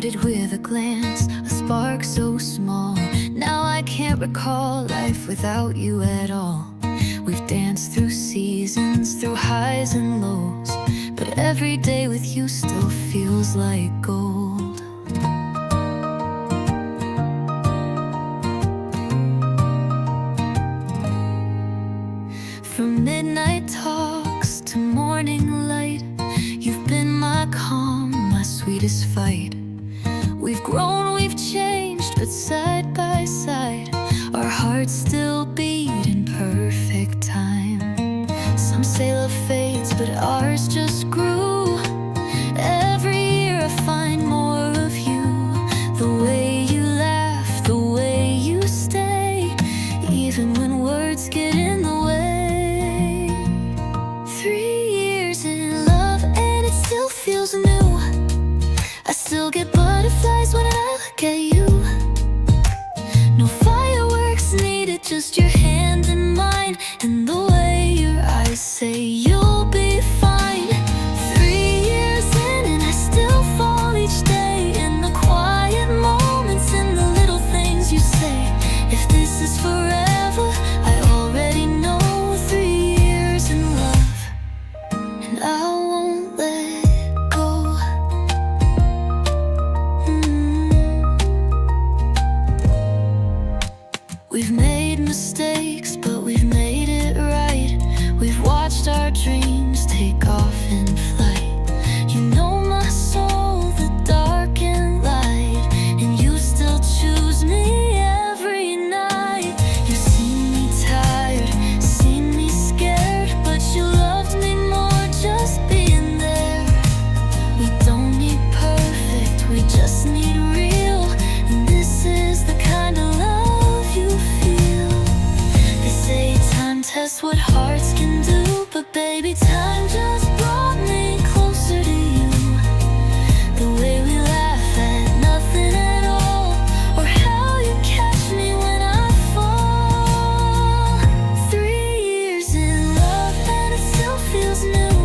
started with a glance, a spark so small. Now I can't recall life without you at all. We've danced through seasons, through highs and lows, but every day with you still feels like gold. From midnight talks to morning light, you've been my calm, my sweetest fight. We've grown, we've changed, but side by side, our hearts still beat in perfect time. Some say love fades, but ours just grew. Every year I find more of you, the way you laugh, the way you stay, even when words get in the way. 3 years in love and it still feels new. I still get butterflies when I look at you. No fireworks needed, just your hand in mine, and the way your eyes say you'll be fine. 3 years in and I still fall each day, in the quiet moments, in the little things you say. If this is forever, I already know. 3 years in love, and I won't let go. We've made mistakes, but we've made it right. We've watched our dreams take off in flight. You know my soul, the dark and light, and you still choose me every night. You've seen me tired, seen me scared, but you loved me more just being there. We don't need perfect, we just need real, and this is the kind of love you feel. They say time tests what hearts can do, but baby, time just brought me closer to you. The way we laugh at nothing at all, or how you catch me when I fall. 3 years in love and it still feels new.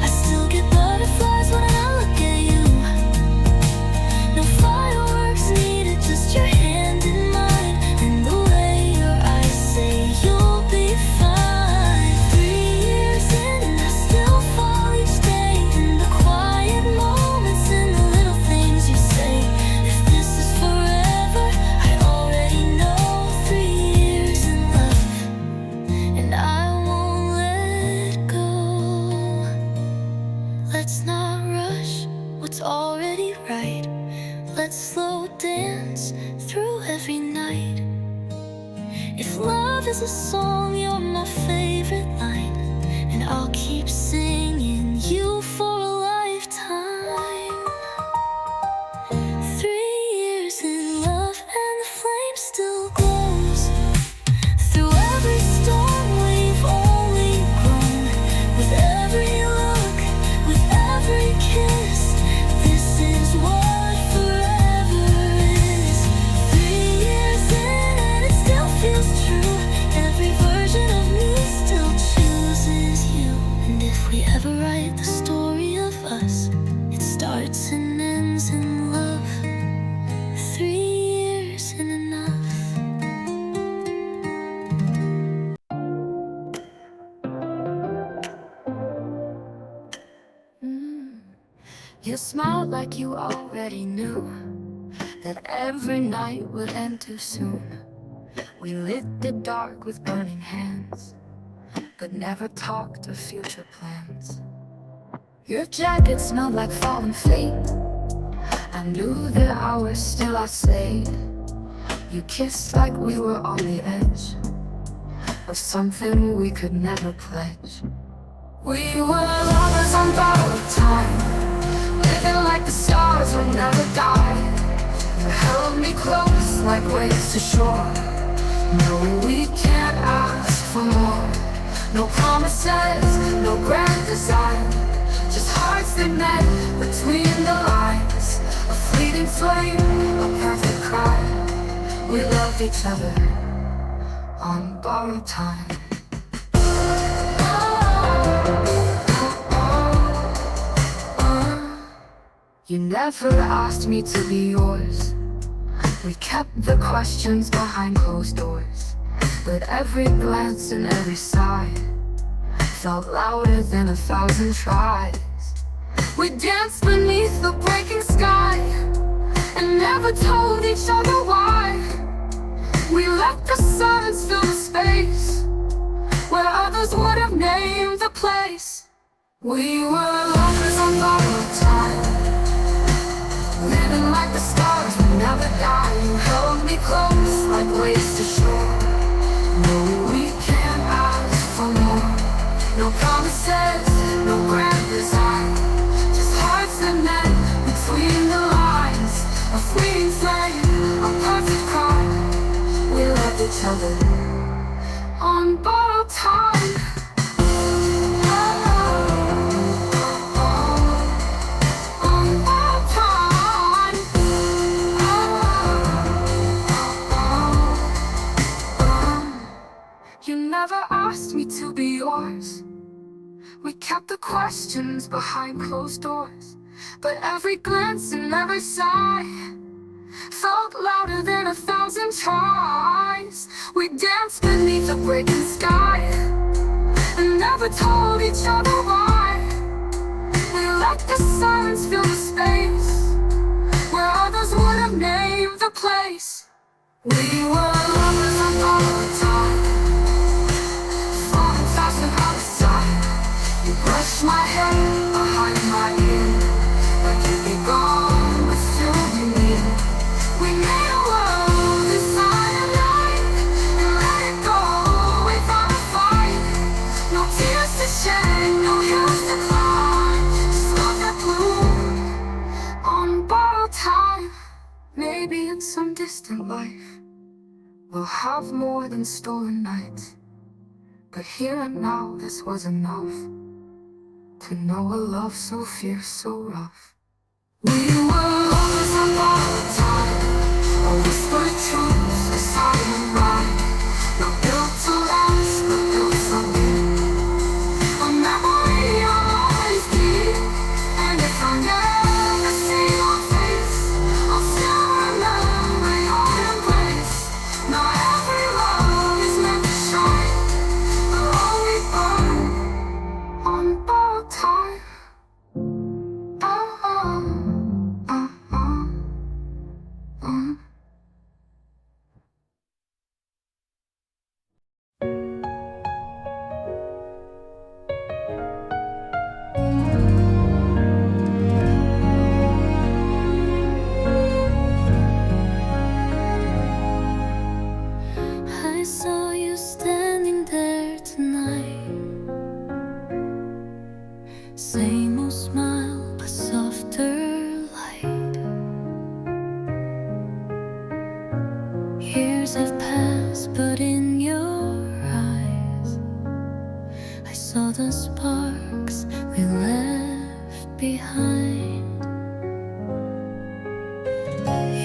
I still get butterflies when I look at you. No fireworks needed, just your hand in mine, and the way your eyes say you'll be fine. 3 years in and I still fall each day, in the quiet moments, in the little things you say. If this is forever, I already know. 3 years in love, and I won't let go. Let's not rush what's already right. Let's slow dance through every night. If love is a song, you're my favorite line, and I'll keep singing you for a lifetime. 3 years in love and the flame still glows. Through every storm we've only grown. With every look, with every kiss, this is what forever is. 3 years in and it still feels true. Every version of me still chooses you. And if we ever write the story of us, it starts and ends in love. 3 years in enough. You smiled like you already knew that every night would end too soon. We lit the dark with burning hands, but never talked of future plans. Your jacket smelled like fallen fate. I knew the hours still I stayed. You kissed like we were on the edge of something we could never pledge. We were lovers on borrowed time, living like the stars would never die. You held me close like waves to shore, knowing we can't ask for more. No promises, no grand design, just hearts that met between the lines. A fleeting flame, a perfect crime. We loved each other on borrowed time. You never asked me to be yours. We kept the questions behind closed doors, but every glance and every sigh felt louder than 1,000 tries. We danced beneath the breaking sky and never told each other why. We let the silence fill the space where others would have named the place. We were lovers on borrowed time, living like the stars would never die. You held me close like waves to shore. No, we can't ask for more. No promises, no grand design, just hearts that met between the lines. A fleeting flame, a perfect crime. We loved each other on borrowed time. You never asked me to be yours. We kept the questions behind closed doors, but every glance and every sigh felt louder than 1,000 tries. We danced beneath the breaking sky and never told each other why. We let the silence fill the space where others would have named the place. We were lovers on borrowed time, falling fast and out of sight. You brushed my hair behind my ear, like you'd be gone, but still be near. We made a world inside a night and let it go without a fight. No tears to shed, no hills to climb, just love that bloomed on borrowed time. Maybe in some distant life we'll have more than stolen nights, but here and now this was enough to know a love so fierce, so rough. We were lovers on borrowed time, a whispered truth, a silent rhyme, not built to last, but built for me. A memory I'll always keep, and if I never see your face, I'll still remember your embrace. Not every love is meant to shine, but all we burn on borrowed time. I saw you standing there tonight, same old smile, but softer light. Years have passed, but in your eyes I saw the sparks we left behind.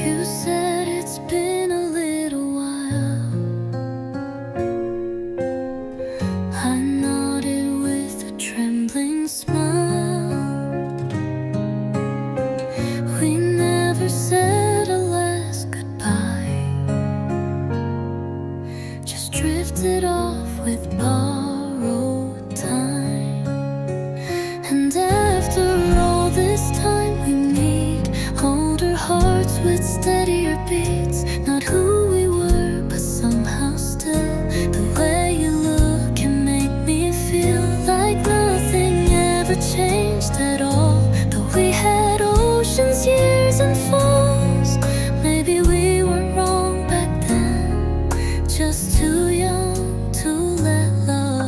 You said it's been a little while. I nodded with a trembling smile. We never said a last goodbye, just drifted off with borrowed time. And after all this time we meet older hearts with steadier beats. Not who we were, but somehow still the way you look can make me feel like nothing ever changed at all. Though we had oceans, years and falls, maybe we were wrong back then, just too young to let love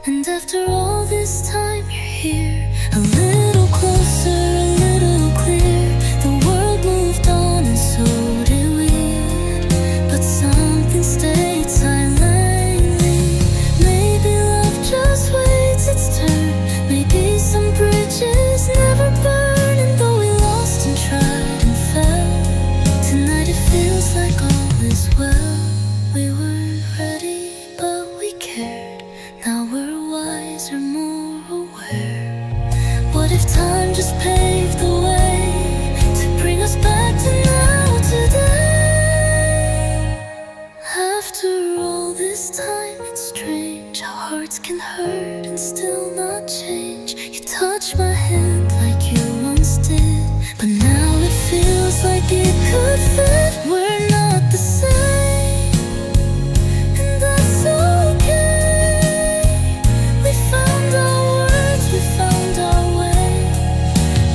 And after all this time you're here, a little closer, a little clear. The world moved on and so did we, but something stayed silently. Maybe love just waits its turn. Maybe some bridges never burn. And though we lost and tried and fell, tonight it feels like all is well. We weren't ready, but we cared. Now we're wiser, more aware. What if time just paved the way to bring us back to now, today? After all this time, it's strange how hearts can hurt and still not change. You touch my hand like you once did, but now it feels like it could fit. We're not the same, and that's okay. We found our words, we found our way.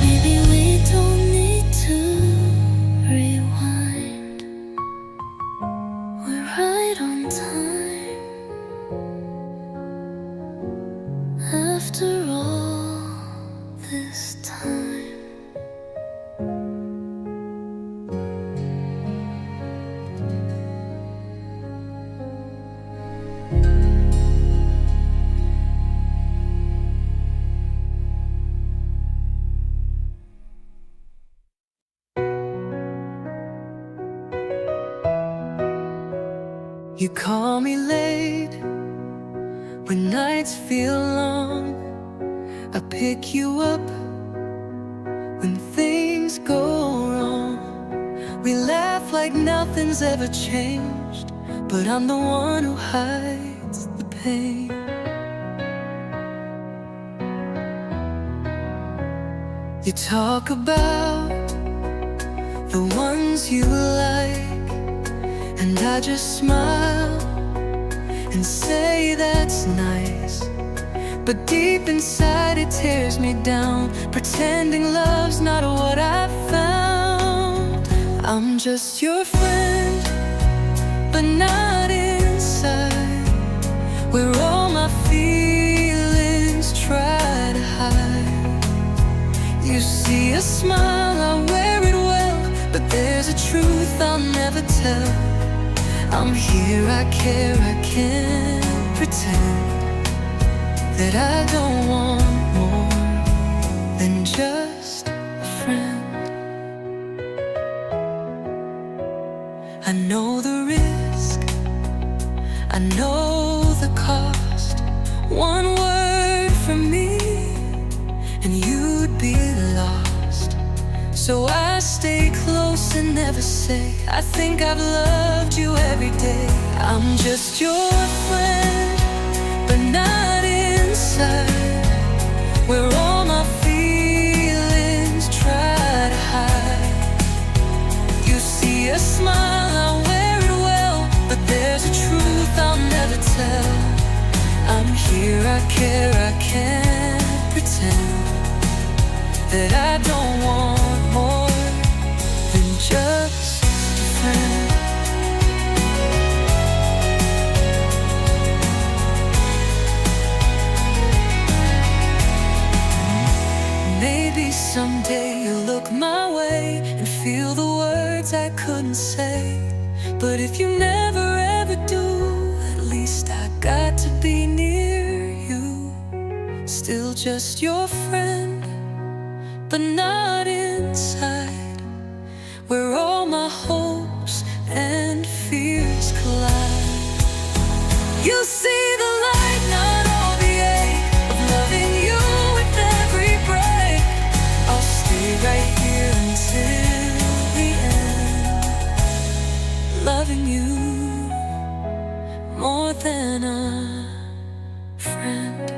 Maybe we don't need to rewind. We're right on time. After all this time. You call me late when nights feel long. I pick you up when things go wrong. We laugh like nothing's ever changed, but I'm the one who hides the pain. You talk about the ones you like, and I just smile and say that's nice. But deep inside it tears me down, pretending love's not what I found. I'm just your friend, but not inside, where all my feelings try to hide. You see a smile, I wear it well, but there's a truth I'll never tell. I'm here, I care, I can't pretend that I don't want more than just a friend. I know the risk, I know the cost. One word from me and you'd be lost. So I stay close and never say I think I've loved you every day. I'm just your friend, but not inside, where all my feelings try to hide. You see a smile, I wear it well, but there's a truth I'll never tell. I'm here, I care, I can't pretend that I don't want more than just a friend. Maybe someday you'll look my way and feel the words I couldn't say. But if you never ever do, at least I got to be near you. Still just your friend, but not inside, where all my hopes and fears collide. You see the light, not all the ache of loving you with every break. I'll stay right here until the end, loving you more than a friend.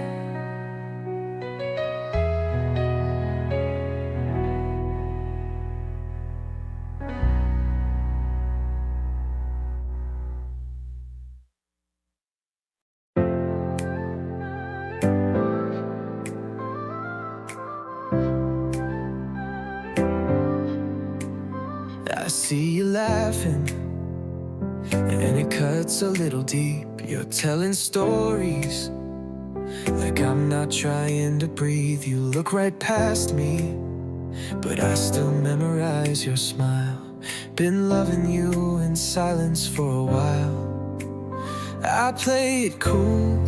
I see you laughing, and it cuts a little deep. You're telling stories like I'm not trying to breathe. You look right past me, but I still memorize your smile. Been loving you in silence for a while. I play it cool,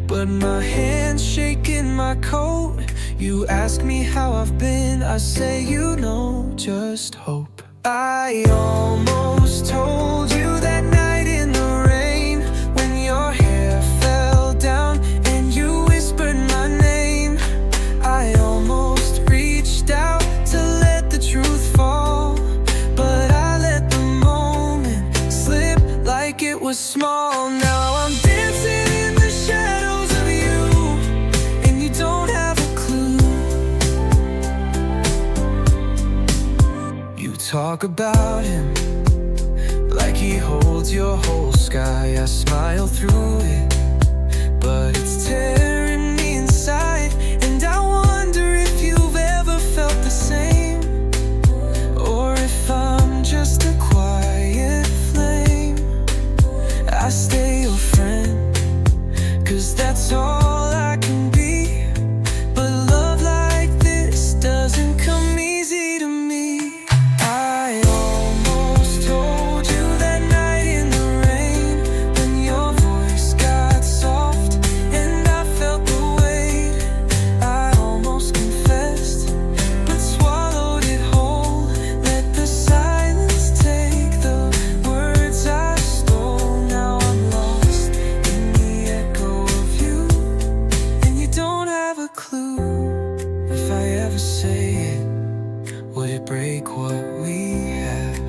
but my hand's shaking my coat. You ask me how I've been, I say you know, just hope. I almost told you that night in the rain, when your hair fell down and you whispered my name. I almost reached out to let the truth fall, but I let the moment slip like it was small. Now I'm dancing in the shadows of you, and you don't have a clue. You talk about him like he holds your whole sky. I smile through it, but it's tearing me inside. And I wonder if you've ever felt the same, or if I'm just a quiet flame. I stay your friend, 'cause that's all I can be. But love like this doesn't come easy to me. I almost told you that night in the rain, when your voice got soft and I felt the weight. I almost confessed, but swallowed it whole. Let the silence take the words I stole. Now I'm lost in the echo of you, and you don't have a clue. If I ever say it, would it break what we have?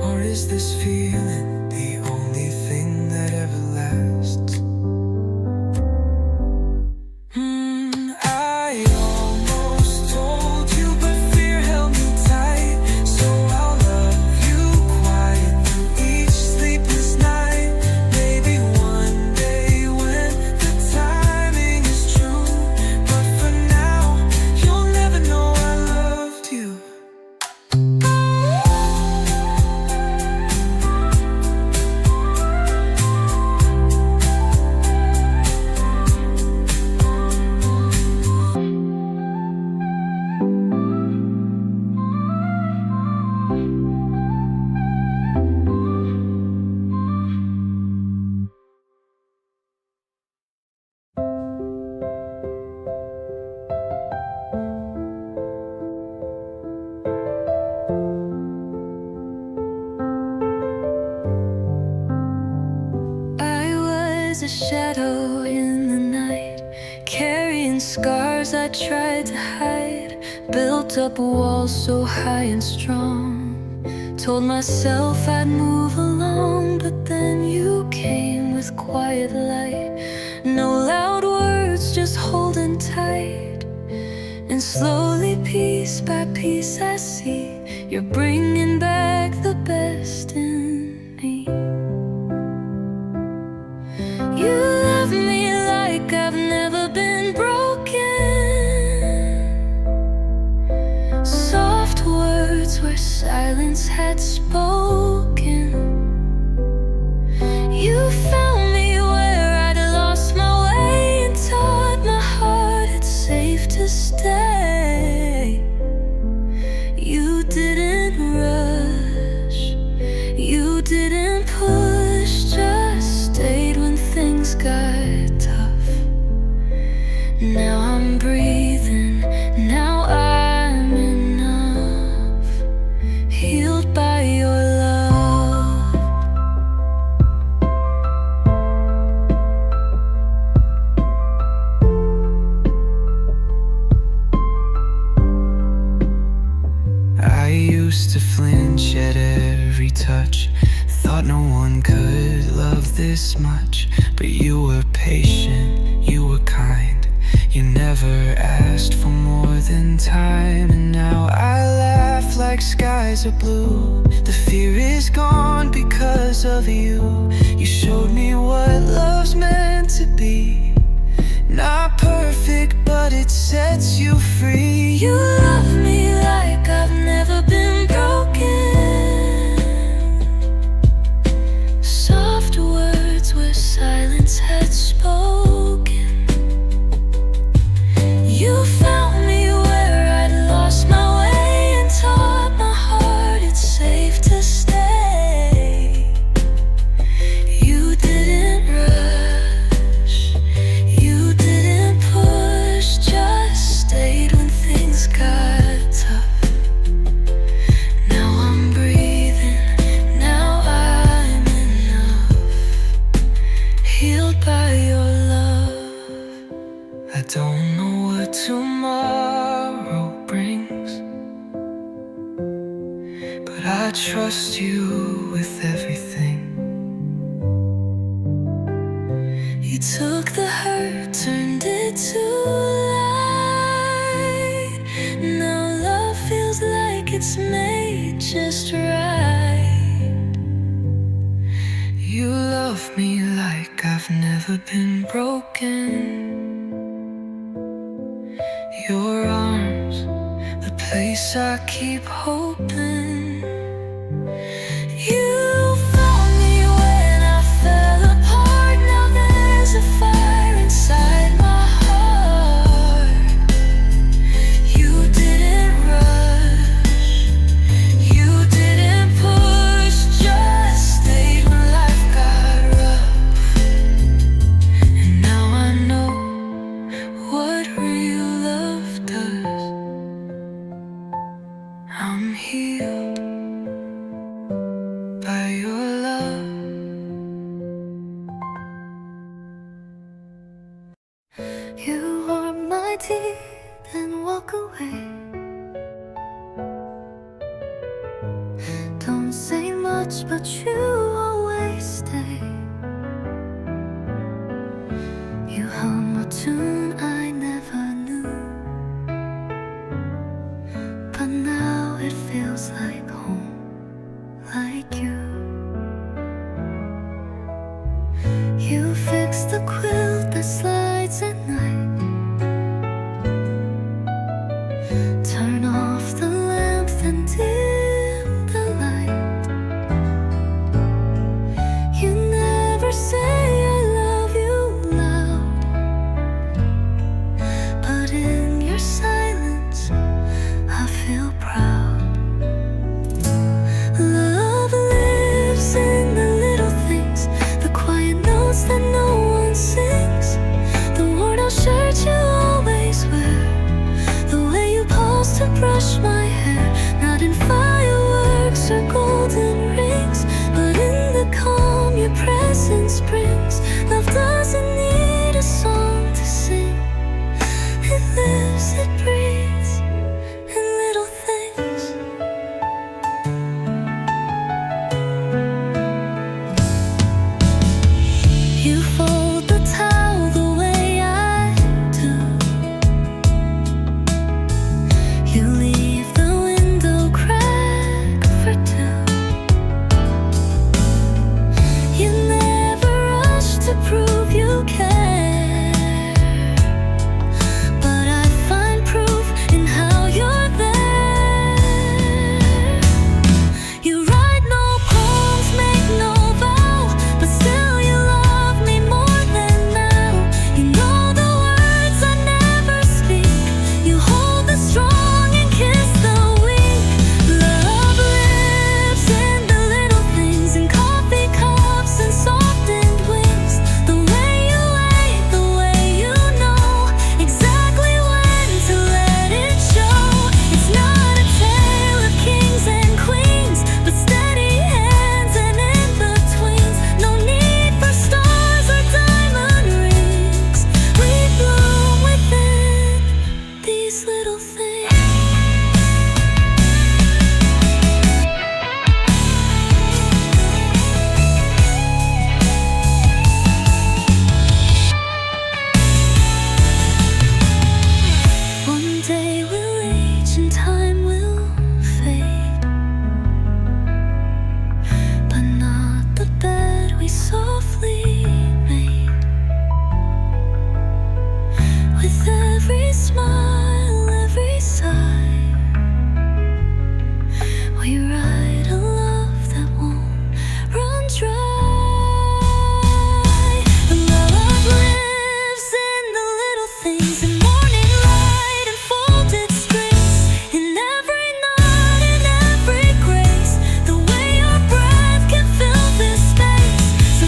Or is this feeling the only thing that ever lasts? I almost told you, but fear held me tight. So I'll love you quiet through each sleepless night. Maybe one day when the timing is true, but for now, you'll never know I loved you. I was a shadow in the night, carrying scars I tried to hide. Built up walls so high and strong, told myself I'd move along. But then you came with quiet light, no loud words, just holding tight. And slowly, piece by piece, I see you're bringing back the best in me. You love me like I've never been broken. Soft words where silence had spoken. You found me where I'd lost my way, and taught my heart it's safe to stay. You didn't rush, you didn't push, just stayed when things got tough. Now I'm breathing, now I'm enough, healed by your love. I used to flinch at every touch, thought no one could love this much. But you were patient, you were kind, you never asked for more than time. And now I laugh like skies are blue. The fear is gone because of you. You showed me what love's meant to be. Not perfect, but it sets you free. You love me like I've never been broken. trust you with everything. You took the hurt, turned it to light. Now love feels like it's made just right. You love me like I've never been broken. Your arms, the place I keep hoping. You found me when I fell apart. Now there's a fire inside my heart. You didn't rush, you didn't push, just stayed when life got rough. And now I know what real love does. I'm healed by your love. You warm my teeth and walk away. Don't say much, but you always stay. You hum a tune I never knew, but now it feels like home, like you. You fix the quilt that slides at night. Turn off the lamp and dim the light. You never say I love you loud, but in your silence I feel proud. Love lives in the little things, the quiet notes that no one sings, the worn-out shirt you always wear, the way you pause to brush my hair. Not in fireworks or golden rings, but in the calm your presence brings. Love doesn't need a song to sing. It lives, it breathes in little things. You fold the towel the way I do. You leave the window crack for two. You never rush to prove you care, but I find proof in how you're there. You write no poems, make no vow, but still you love me more than now. You know the words I never speak. You hold the strong and kiss the weak. Love lives in the little things, in coffee cups and softened wings. The way you wait, the way you know exactly when to let it show. It's not a tale of kings and queens, but steady hands and in-betweens. No need for stars or diamond rings. We bloom within these little things. One day we'll age and time will fade, but not the bed we softly made. With every smile, every sigh, we write a love that won't run dry. Love lives in the little things, in morning light and folded screens, in every nod, in every grace, the way your breath can fill this space. So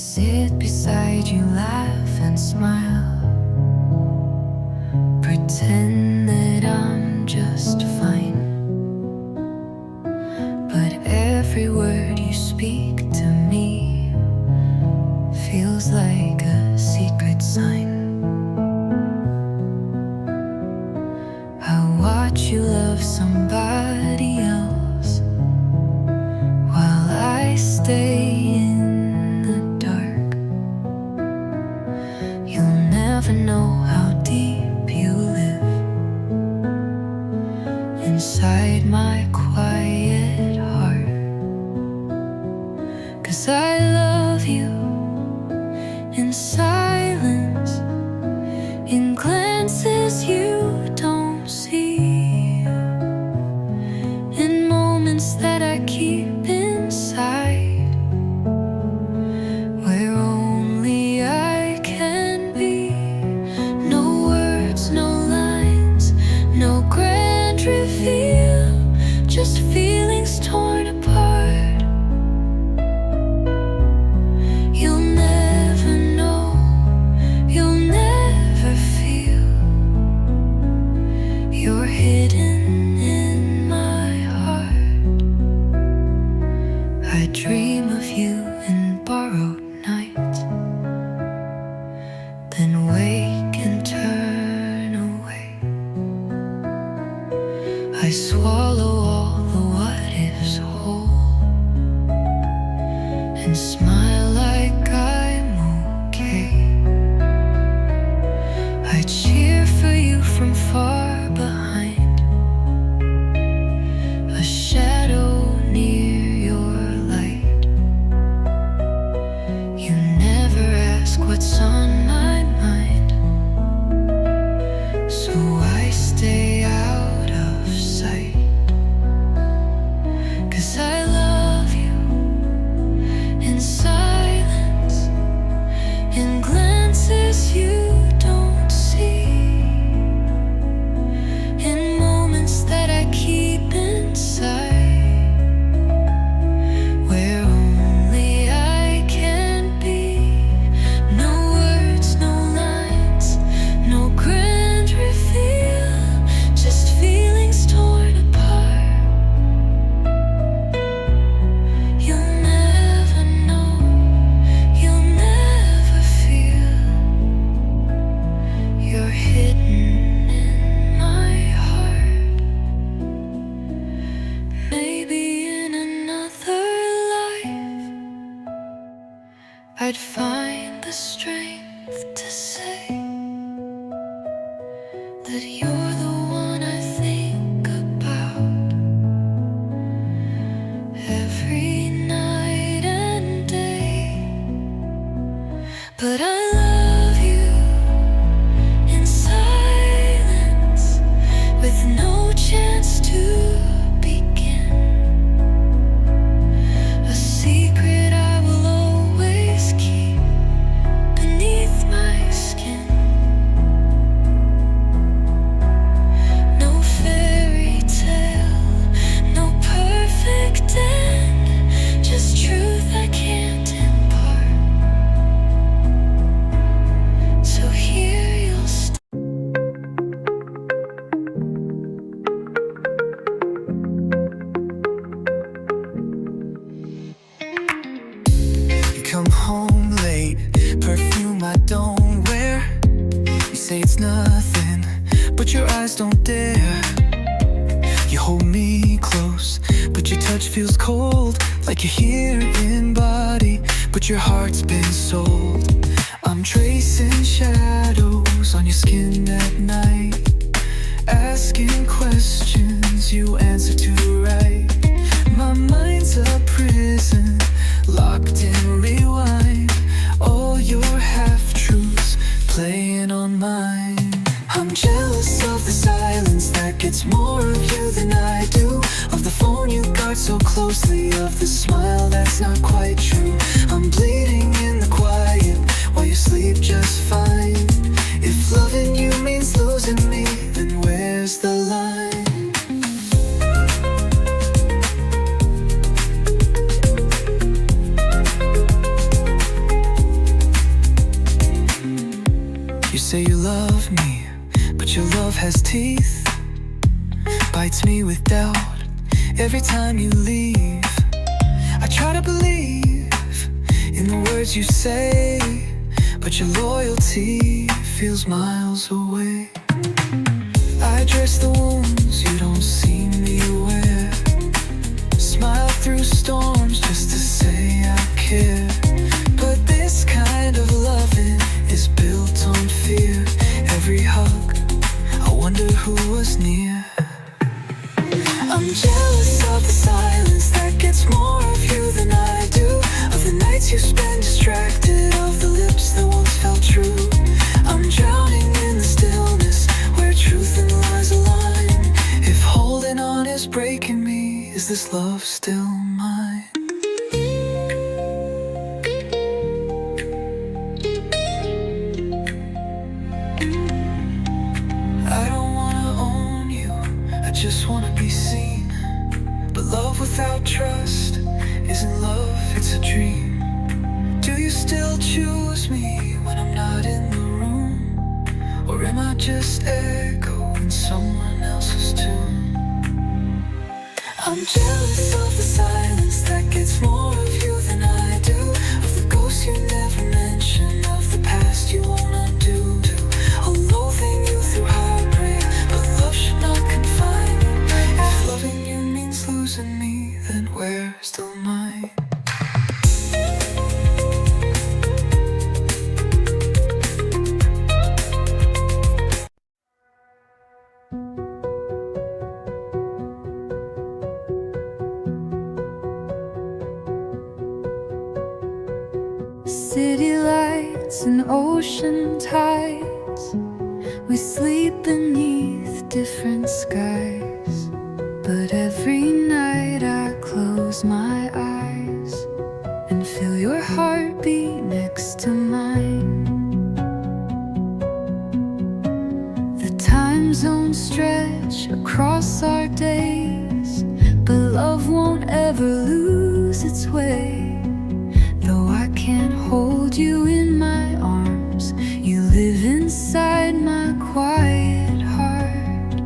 sit beside you, laugh and smile, pretend that I'm just fine. But every word you speak to me feels like a secret sign. I watch you love somebody else while I stay in the dark. You'll never know how deep you live inside my quiet heart. 'Cause I love you in silence, in glances you don't see, in moments that I keep inside, where only I can be. No words, no lines, no grand reveal, just feelings torn apart. You'll never know, you'll never feel. You're hidden in my heart. I dream of you in borrowed nights, then wake and turn away. I swallow all the what ifs whole and smile like I'm okay. I cheer for you from far behind, a shadow near your light. You never ask what's on my mind, so I stay out of sight. 'Cause I love you in silence, in glances you don't see, in moments that I keep inside, where only I can be. No words, no lines, no grand reveal, just feelings torn apart. You'll never know, you'll never feel. You're hidden in my heart. Maybe in another life I'd find the strength to say that you're the one I think about every night and day. But I love you in silence, with no chance to begin. A secret I will always keep beneath my skin. No fairy tale, no perfect end, just truth I can't impart. So here you'll stay. You come home late, perfume I don't wear. You say it's nothing, but your eyes don't dare. You hold me close, but your touch feels cold, like you're here in body, but your heart's been sold. I'm tracing shadows on your skin at night, asking questions you answer to right. My mind's a prison, locked in rewind. All your half-truths playing on mine. I'm jealous of the silence that gets more of you than I do, of the phone you guard so closely, of the smile that's not quite true. I'm bleeding in the quiet while you sleep just fine. If loving you means losing me, then where's the line? say you love me, but your love has teeth, bites me with doubt every time you leave. I try to believe in the words you say, but your loyalty feels miles away. I dress the wounds you don't see me wear, smile through storms just to say I care. But this kind of loving is built on fear. Every hug, I wonder who was near. I'm jealous of the silence that gets more of you than I do, of the nights you spend distracted, of the lips that once felt true. I'm drowning in the stillness where truth and lies align. If holding on is breaking me, is this love still mine? I don't wanna own you, I just wanna be seen. But love without trust isn't love, it's a dream. Do you still choose me when I'm not in the room? Or am I just echo in someone else's tune? I'm jealous of the silence that gets more of you than I do, of the ghosts you never mention, of the past you won't undo. A loathing you through heartbreak, but love should not confine me. If loving you means losing me, then where's the mine? City lights and ocean tides, we sleep beneath different skies. But every night I close my eyes and feel your heartbeat next to mine. The time zones stretch across our days, but love won't ever lose its way. Though I can't hold you in my arms, you live inside my quiet heart.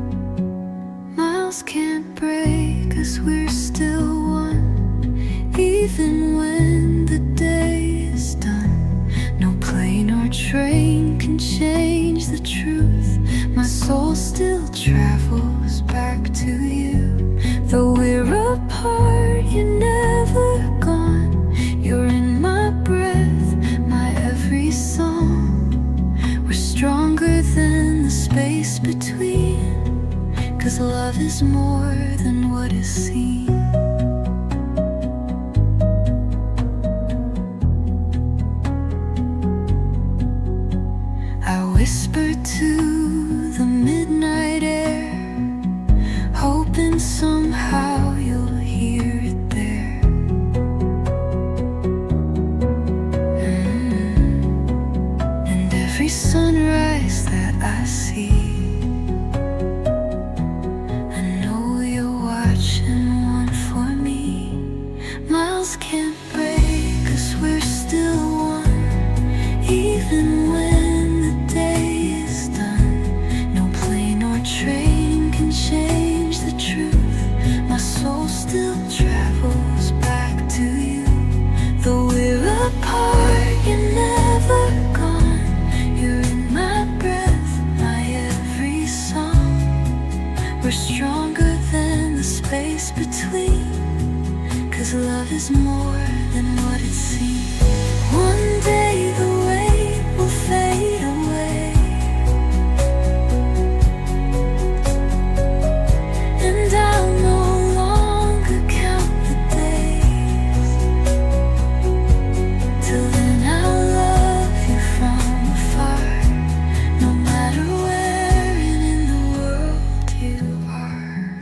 Miles can't break us, we're still one, even when the day is done. No plane or train can change the truth. My soul still travels back to you. Though we're apart, you're never gone. You're in my breath, my every song. We're stronger than the space between, 'cause love is more than what is seen. I whisper to the midnight air, hoping somehow you'll hear it there. And every sunrise that I see, I know you're watching one for me. Miles can't break us, we're still one, even when the day is done. No plane or train can change the truth. My soul still travels back to you. Though we're apart, you're never gone. You're in my breath, my every song. We're stronger than the space between, 'cause love is more than what it seems. One day the weight will fade away, and I'll no longer count the days. Till then I'll love you from afar, no matter where in the world you are.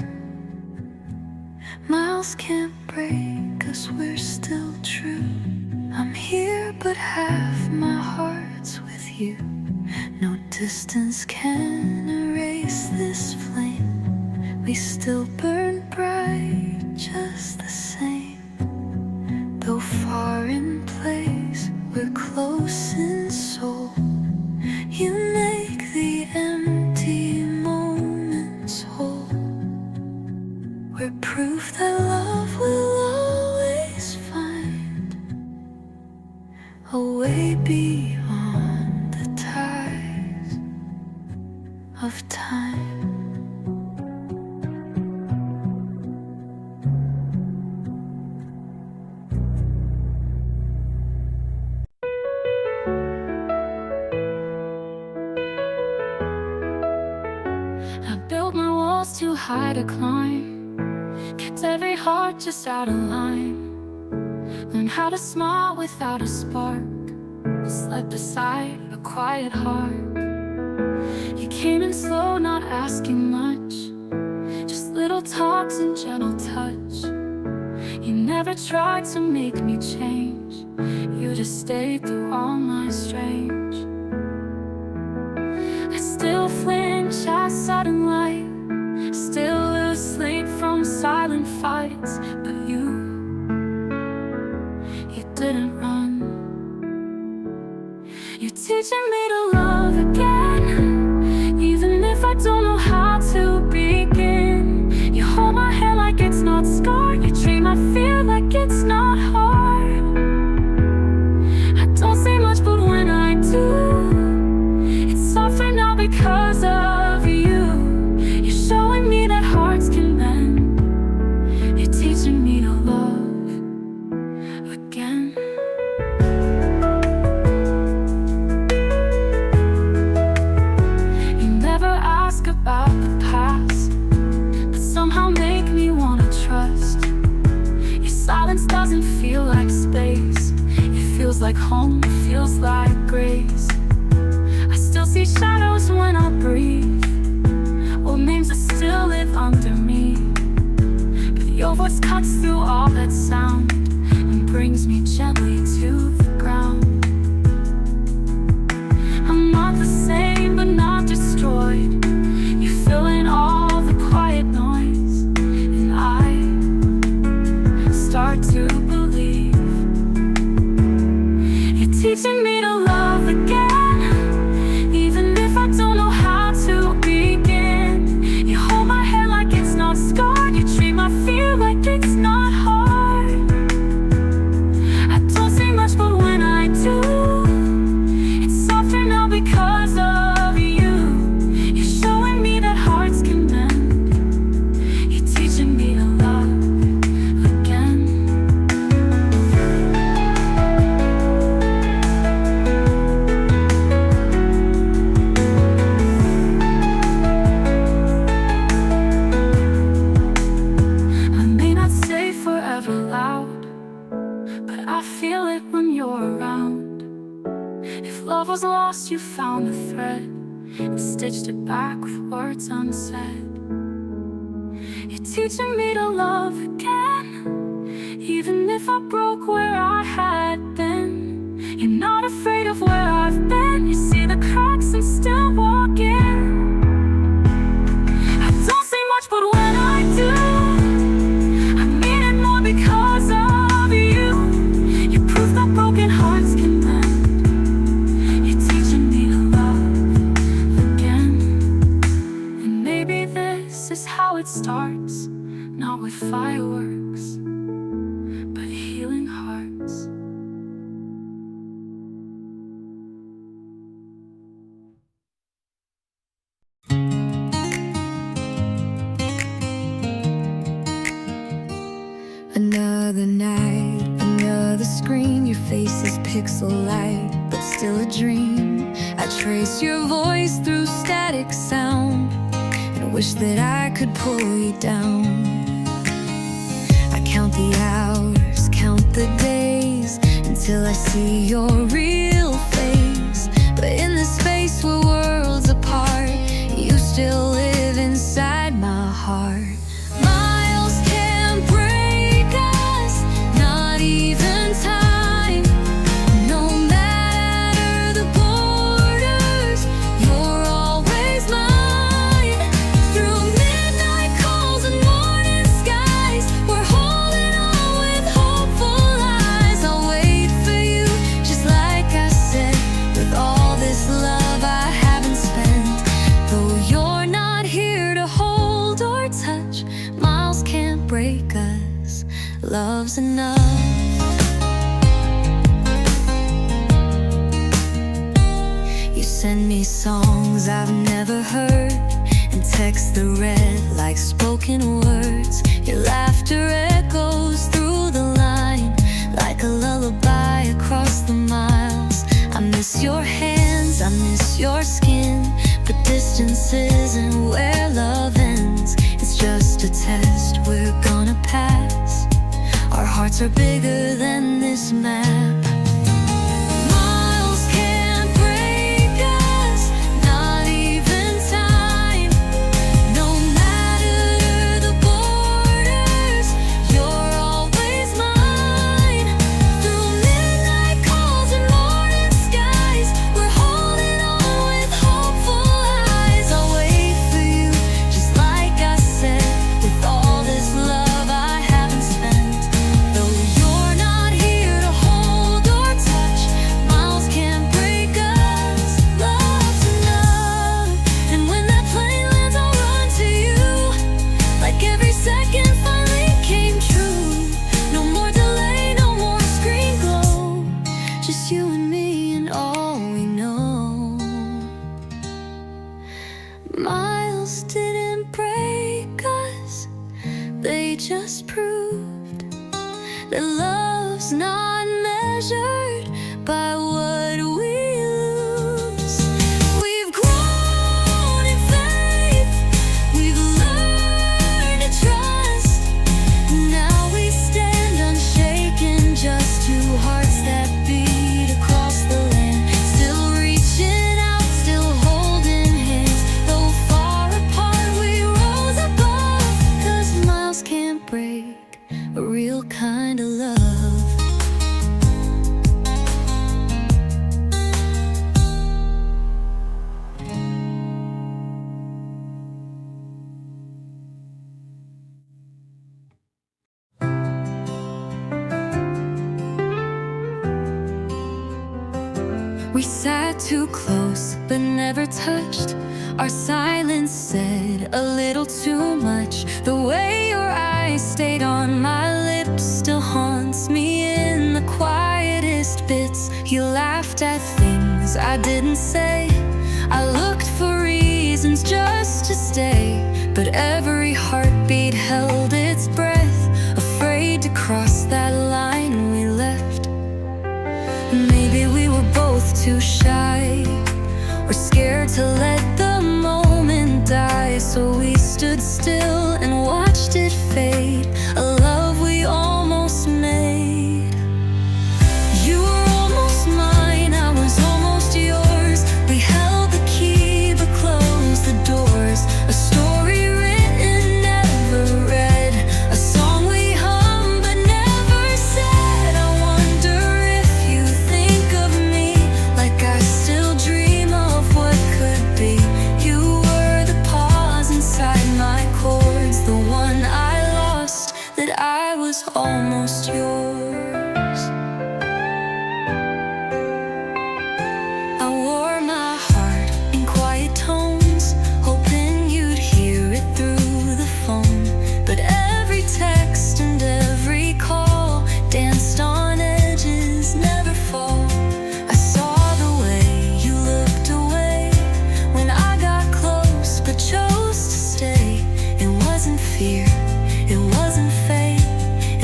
Miles can't break us, we're still true. I'm here but half my heart's with you. No distance can erase this flame. We still burn bright just the same. Though far in place, we're close in soul. You make walls too high to climb, kept every heart just out of line. Learned how to smile without a spark, slept beside a quiet heart. You came in slow, not asking much, just little talks and gentle touch. You never tried to make me change, you just stayed through all my strange. I still flinch at sudden light, still lose sleep from silent fights. But you didn't run. You're teaching me to love again, even if I don't know how to begin. You hold my hand like it's not scarred, you treat my fear like it's not hard. I don't say much, but when I do, it's softer now because of you. You're showing me that hearts can mend. You're teaching me to love again. You never ask about the past, but somehow make me wanna trust. Your silence doesn't feel like space, it feels like home, it feels like grace. I still see shadows when I breathe, old names that still live under me. But your voice cuts through all that sound and brings me gently to the ground. I'm not the same, but not destroyed. You fill in all the quiet noise, and I start to believe. You're teaching me to love again, even if I don't know how to begin. You hold my hand like it's not scarred, you treat my fear like it's not hard. I don't say much, but when I do, it's softer now because of you. You're showing me that hearts can mend. You're teaching me to love again. I may not say forever loud, but I feel it when you're around. If love was lost, you found the thread and stitched it back with words unsaid. You're teaching me to love again, even if I broke where I had been. You're not afraid of where I've been, you see the cracks and still walk in. I don't say much, but when I do, I mean it more because of you. You prove that broken hearts can mend. You're teaching me to love again. And maybe this is how it starts, not with fireworks, but healing hearts. Another night, another screen. Your face is pixel light, but still a dream. I trace your voice through static sound and wish that I could pull you down. I count the hours, count the days, until I see your real face. But in this space we're worlds apart, you still live inside my heart. Miles can't break us, not even time. No matter the borders, you're always mine. Through midnight calls and morning skies, we're holding on with hopeful eyes. I'll wait for you, just like I said, with all this love I haven't spent. Though you're not here to hold or touch, miles can't break us, love's enough. You send me songs I've never heard, and text the red like spoken words. Your laughter echoes through the line like a lullaby across the miles. I miss your hands, I miss your skin, but distance isn't where love ends. It's just a test we're gonna pass. Our hearts are bigger than this map. Miles can't break us, not even time. No matter the borders, you're always mine. Through midnight calls and morning skies, we're holding on with hopeful eyes. I'll wait for you, just like I said, with all this love I haven't spent. Though you're not here to hold or touch, miles can't break us. Love's enough. And when that plane lands, I'll run to you, like every second finally came true. No more delay, no more screen glow, just you and me and all we know. Miles didn't break us, they just proved that love's not measured by what we lose. We've grown in faith, we've learned to trust. Now we stand unshaken, just two hearts that beat across the land. Still reaching out, still holding hands. Though far apart, we rose above. 'Cause miles can't break a real kind of love. We sat too close but never touched. Our silence said a little too much. The way your eyes stayed on my lips still haunts me in the quietest bits. You laughed at things I didn't say. I looked for reasons just to stay, but every heartbeat held its breath, afraid to cross that line we left. Maybe we were both too shy, or scared to let the moment die. So we stood still and watched it fade, a love we almost made. You were almost mine, I was almost yours. We held the key but closed the doors. A story written, never read, a song we hummed but never said. I wonder if you think of me like I still dream of what could be. You were the pause inside my chords, the one I lost, that I was almost yours. I wore my heart in quiet tones, hoping you'd hear it through the phone. But every text and every call danced on edges, never fall. I saw the way you looked away when I got close but chose to stay. It wasn't fear, it wasn't fate,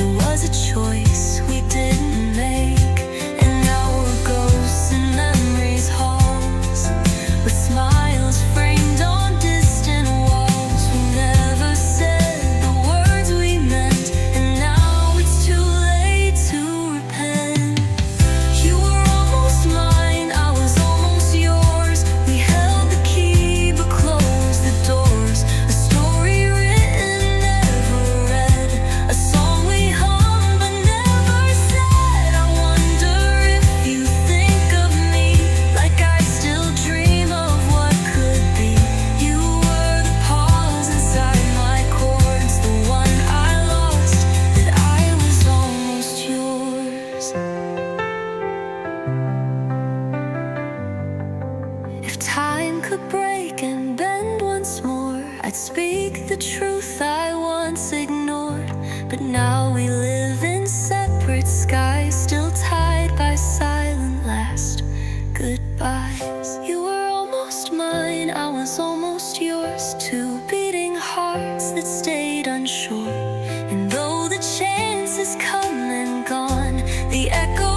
it was a choice we didn't make. And now we're ghosts in memories' halls, with smiles framed on distant walls. We never said the words we meant, and now it's too late to repent. You were almost mine, I was almost yours. We held the key but closed the doors. A story written, never read, a song we hummed but never said. I wonder if you think of me like I still dream of what could be. You were the pause inside my chords, the one I lost, that I was almost yours. If time could break and bend once more, I'd speak the truth I once ignored. But now we live in separate skies, still tied by silent last goodbyes. You were almost mine, I was almost yours. Two beating hearts that stayed unsure. And though the chances come and gone, the echo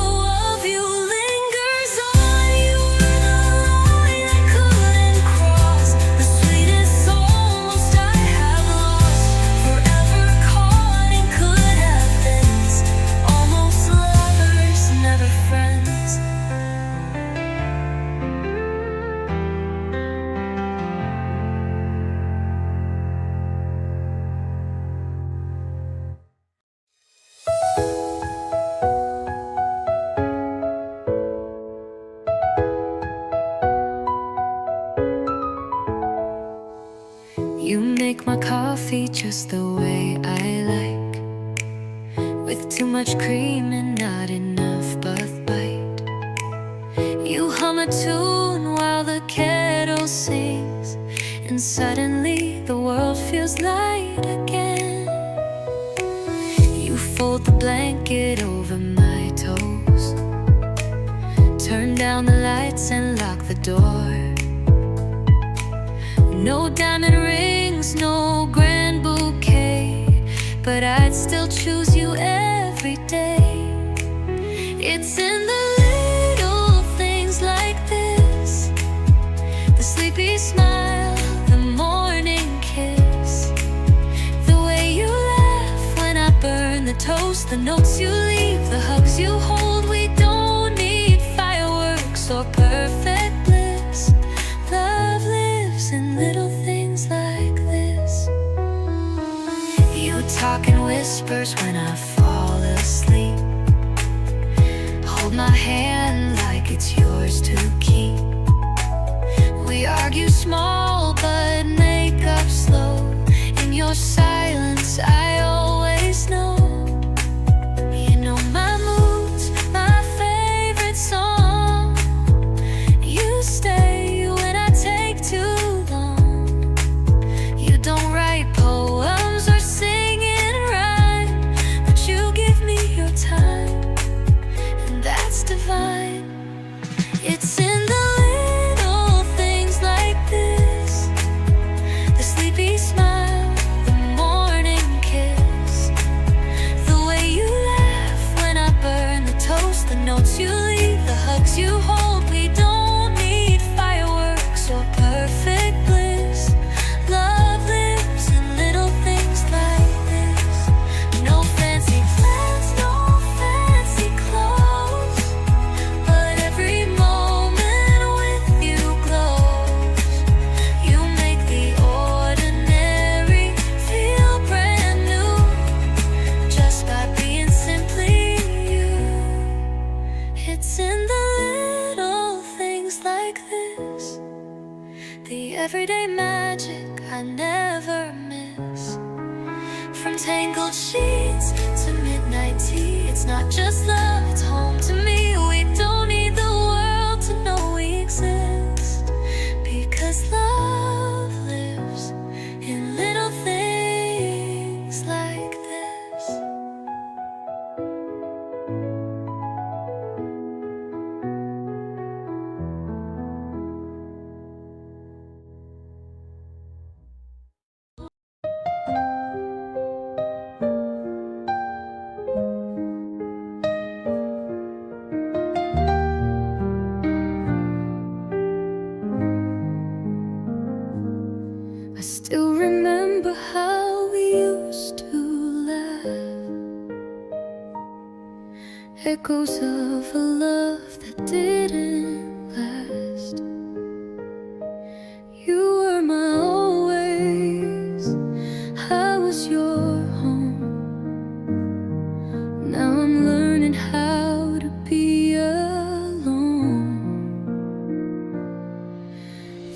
of you lingers on. You were the line I couldn't cross, You make my coffee just the way I like, with too much cream and not enough Buff Bite. You hum a tune while the kettle sings, and suddenly the world feels light again. You fold the blanket over my toes, turn down the lights and lock the door. No diamond rings, no grand bouquet, but I'd still choose you every day. It's in the little things like this, the sleepy smile, the morning kiss, the way you laugh when I burn the toast, the notes you leave, the hugs you hold. We don't need fireworks or perfect bliss. Love lives in little things like this. You talk in whispers when I fall asleep, hold my hand like it's yours to keep. We argue small but make up slow. In your silence I always know. You know my moods, my favorite song. You stay when I take too long. You don't write poems or sing in rhyme, but you give me your time, and that's divine. It's in the little things like this, the sleepy smile, the morning kiss, the way you laugh when I burn the toast, the notes you leave, the hugs you hold. We don't need fireworks or perfect bliss. Love lives in little things like this. No fancy plans, no fancy clothes, but every moment with you glows. You make the ordinary feel brand new, just by being simply you. It's in the little things like this, the everyday magic I never miss. From tangled sheets to midnight tea, it's not just love, it's home to me. We don't need the world to know we exist, because love lives in little things like this. I still remember how we used to laugh, echoes of a love that didn't last. You were my always, I was your home. Now I'm learning how to be alone.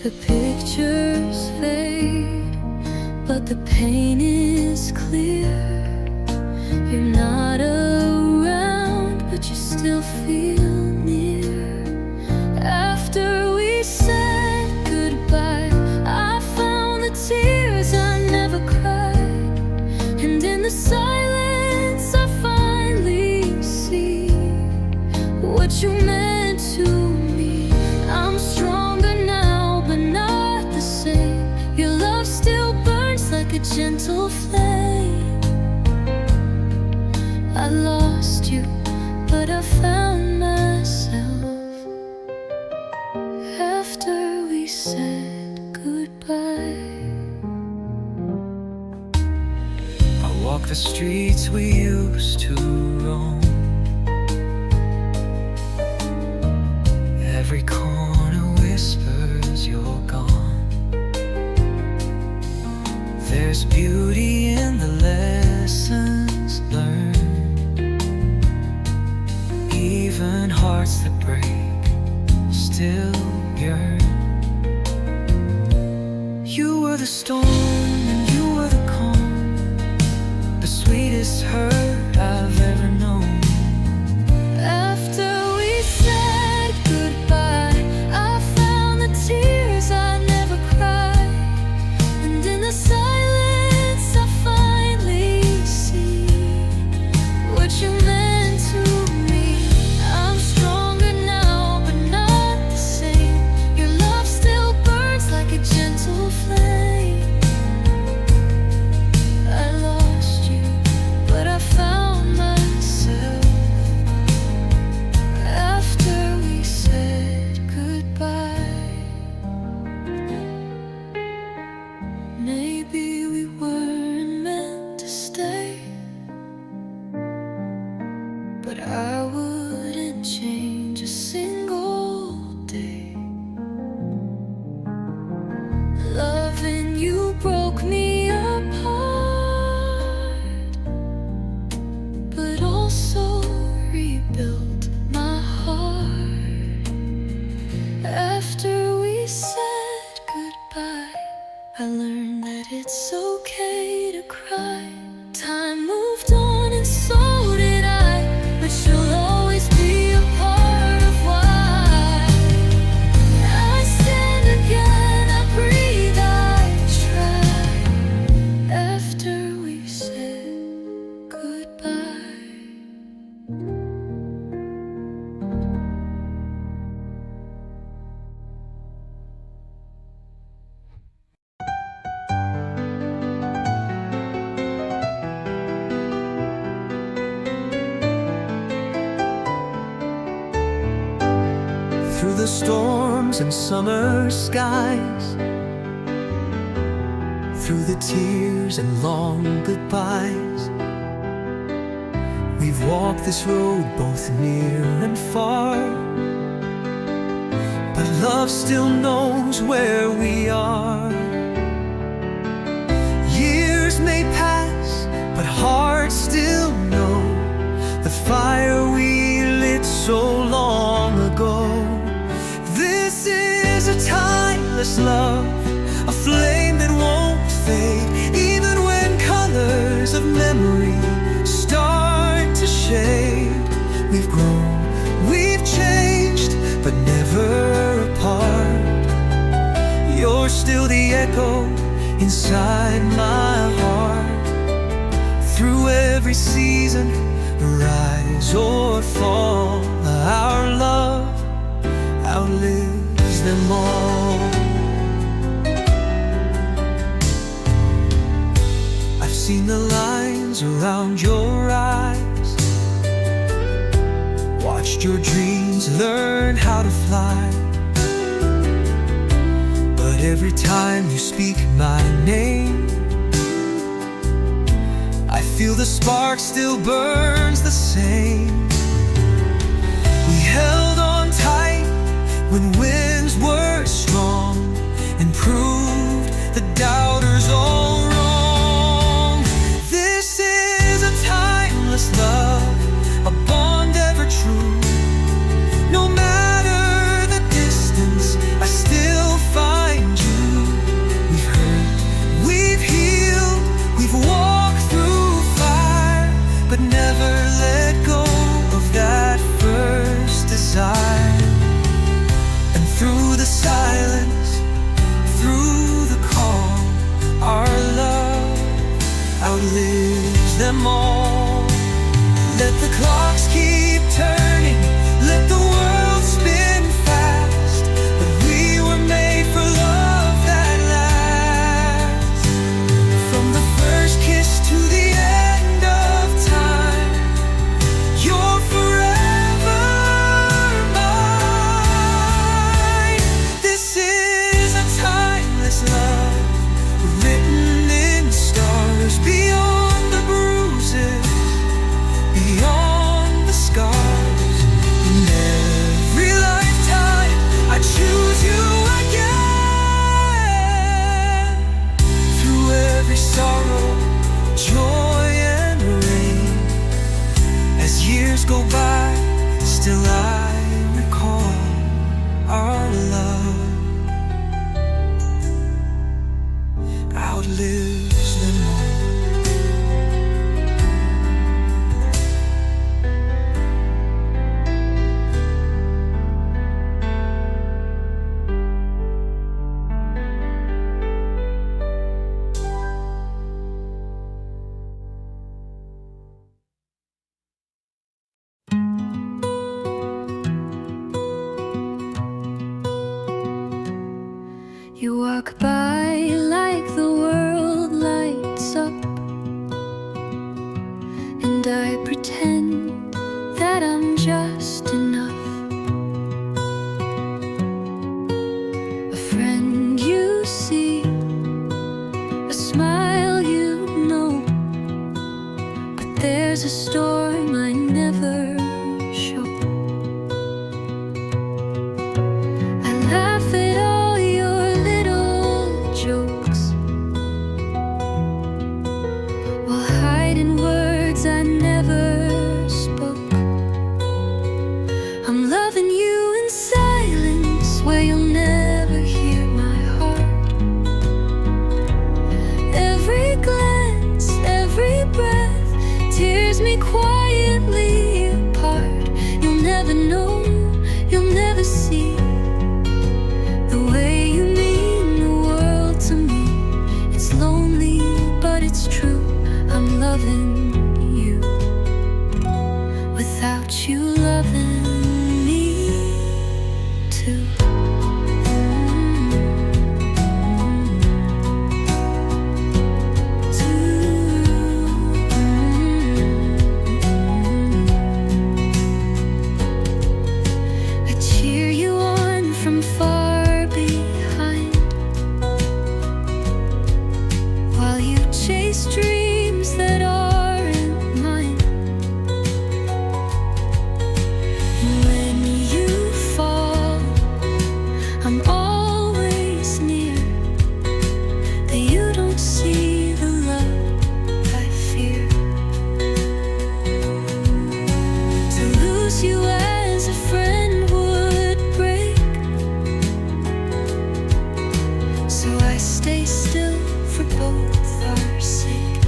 The pictures fade, but the pain is clear. You're not around, but you still feel near. After we said goodbye, I found the tears I never cried, and in the silence I finally see what you meant to me. I'm stronger now, but not the same. Your love still burns like a gentle flame. I lost you, but I found myself after we said goodbye. I walk the streets we used to roam. Every corner whispers you're gone. There's beauty in the lessons learned, even hearts that break still yearn. You were the storm broke me apart, but also rebuilt my heart. After we said goodbye, I learned that it's okay to cry. Time moved on and so did I, but she'll always be a part of why I stand again, I breathe, I try. After we said goodbye. Through the storms and summer skies, through the tears and long goodbyes, we've walked this road both near and far, but love still knows where we are. Years may pass, but hearts still know the fire we lit so long ago. This is a timeless love, a flame that won't fade, even when colors of memory start to shade. We've grown, we've changed, but never apart. You're still the echo inside my heart. Through every season, rise or fall, our love outlives them all. I've seen the lines around your eyes, watched your dreams learn how to fly, but every time you speak my name, I feel the spark still burns the same. We held on tight when winds were strong, and proved the doubters all wrong. This is a timeless love, a bond ever true. No matter the distance, I still find you. We've hurt, we've healed, we've walked through fire, but never let go of that first desire. And through the silence, through the calm, our love outlives them all. Let the clocks keep turning, let the world spin fast, but we were made for love that lasts. From the first kiss to the end of time, you're forever mine. This is a timeless love, written in stars, beyond the bruises, beyond the scars. In every lifetime, I choose you again. Through every sorrow, joy and rain, as years go by, still I recall our love outlives them all. You walk by like the world lights up, and I pretend that I'm just enough. A friend you see, a smile you know, but there's a storm I never show. I laugh at all your little loving you without you loving me too. I cheer you on from far behind while you chase dreams that aren't mine. When you fall, I'm always near, but you don't see the love I fear. To lose you as a friend would break, so I stay still for both our sake.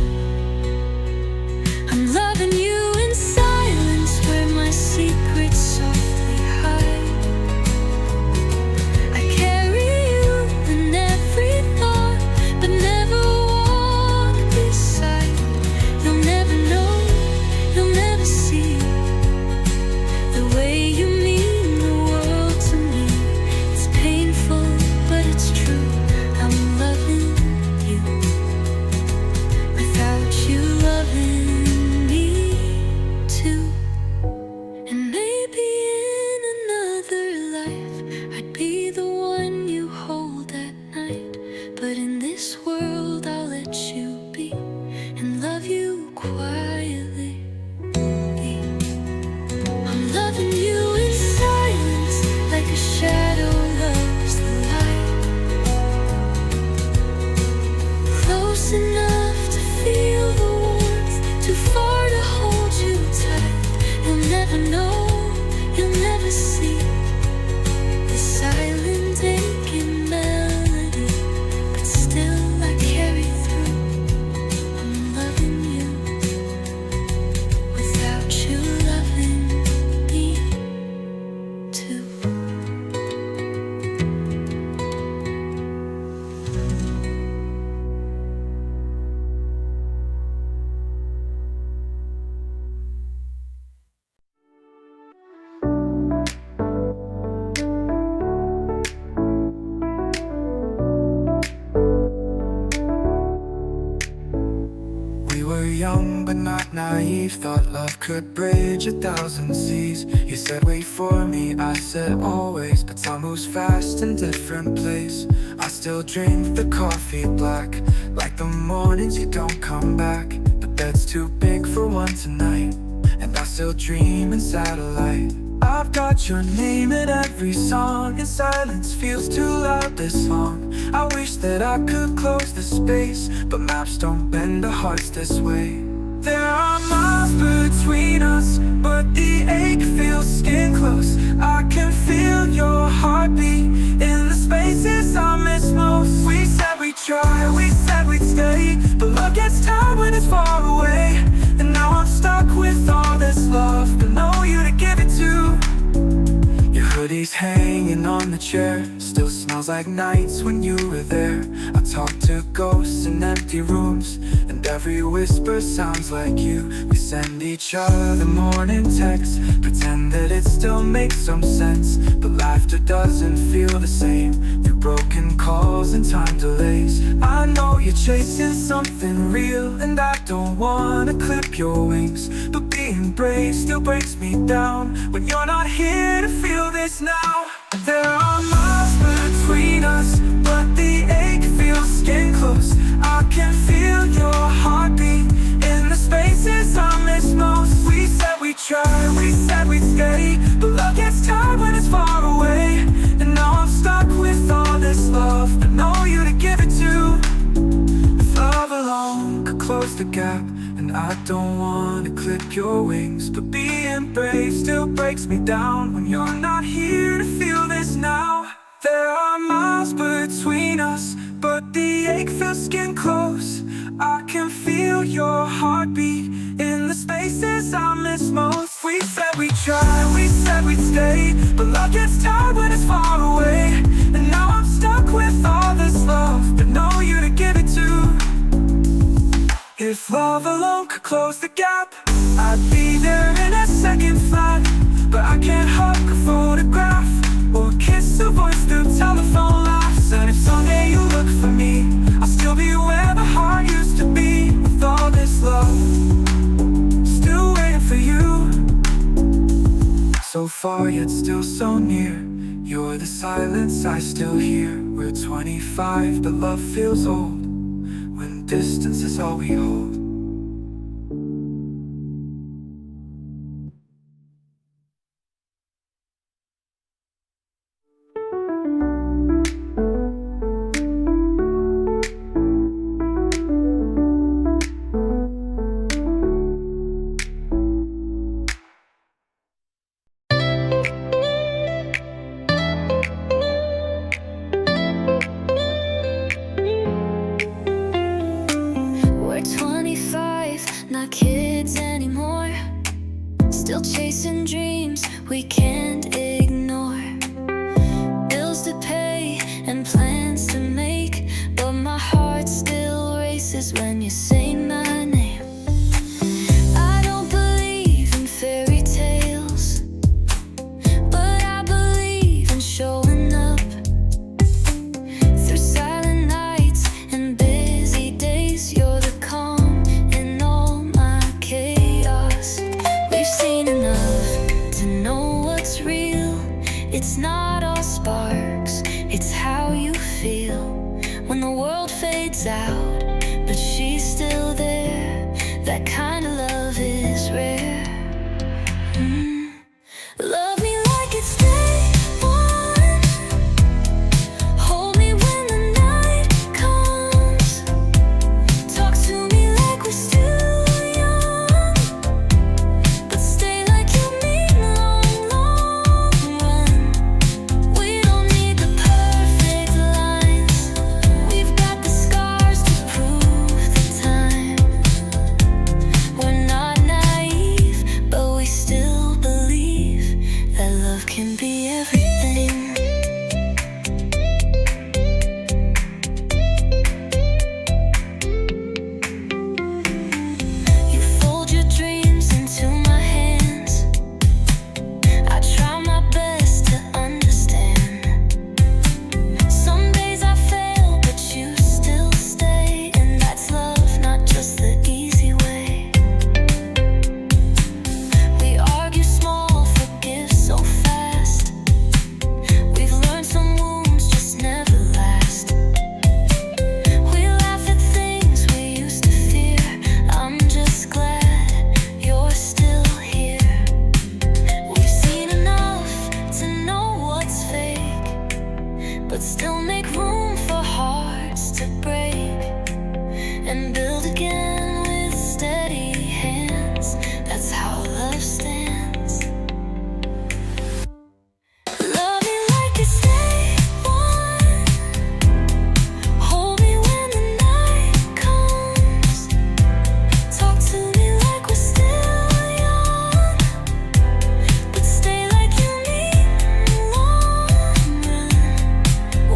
I'm loving you in silence where my secrets softly hide. I carry you in every thought, but never walk beside. You'll never know, you'll never see the way you mean the world to me. It's painful, but it's true. I'm loving you without you loving me too. And maybe in another life I'd be the one you hold at night, but in this world I'll let you be and love you quietly. I'm loving you in silence like a shadow loves the light, close enough to feel the warmth, too far to hold you tight. You'll never know, you'll never see the silent aching melody, but still I carry through. I'm loving you without you loving me too. We were young but not naive, thought love could bridge 1,000 seas. You said wait for me, I said always, but time moves fast in different place. I still drink the coffee black, like the mornings you don't come back. The bed's too big for one tonight, and I still dream in satellite. I've got your name in every song, and silence feels too loud this long. I wish that I could close the space, but maps don't bend our hearts this way. There are miles between us, but the ache feels skin close. I can feel your heartbeat in the spaces I miss most. We said we'd try, we said we'd stay, but love gets tired when it's far away. And now I'm stuck with all this love, but know you to give it to. Your hoodie's hanging on the chair, still smells like nights when you were there. I talk to ghosts in empty rooms, and every whisper sounds like you. We send each other morning texts, pretend that it still makes some sense, but laughter doesn't feel the same through broken calls and time delays. I know you're chasing something real, and I don't wanna clip your wings, but being brave still breaks me down when you're not here to feel this now. There are miles between us, but the ache feels skin close. I can feel your heartbeat in the spaces I miss most. We said we'd try, we said we'd stay, but love gets tired when it's far away. And now I'm stuck with all this love, but know you to give it to. If love alone could close the gap, and I don't wanna clip your wings, but being brave still breaks me down when you're not here to feel this now. There are miles between us, but the ache feels skin close. I can feel your heartbeat in the spaces I miss most. We said we'd try, we said we'd stay, but love gets tired when it's far away. And now I'm stuck with all this love, but know you to give it to. If love alone could close the gap. I'd be there in a second flat, but I can't hug a photograph or kiss a voice through telephone laughs. And if someday you look for me, I'll still be where the heart used to be, with all this love still waiting for you. So far yet still so near, you're the silence I still hear. We're 25 but love feels old, when distance is all we hold. We're 25, not kids anymore. Still chasing dreams we can't ignore. Bills to pay and plans to make, but my heart still races when you say my name. I don't believe in fairy tales, but I believe in showing up. Through silent nights and busy days, you're the calm in all my chaos. We've seen enough to know what's real. It's not all sparks, it's how you feel when the world fades out, but she's still there. That kind of love is rare. Love me like it's day one. Hold me when the night comes. Talk to me like we're still young, but stay like you mean long, long run. We don't need the perfect lines. We've got the scars to prove the time. We're not naive, but we still believe that love can be everything. You fold your dreams into my hands. I try my best to understand. Some days I fail, but you still stay, and that's love, not just the easy way. We argue small, forgive so fast. We've learned some wounds just never last. We laugh at things we used to fear. I'm just glad you're still here. We've seen enough to know what's fake, but still make room for hearts to break and build again with steady hands. That's how love stands. Love me like it's day one. Hold me when the night comes. Talk to me like we're still young, but stay like you mean long run.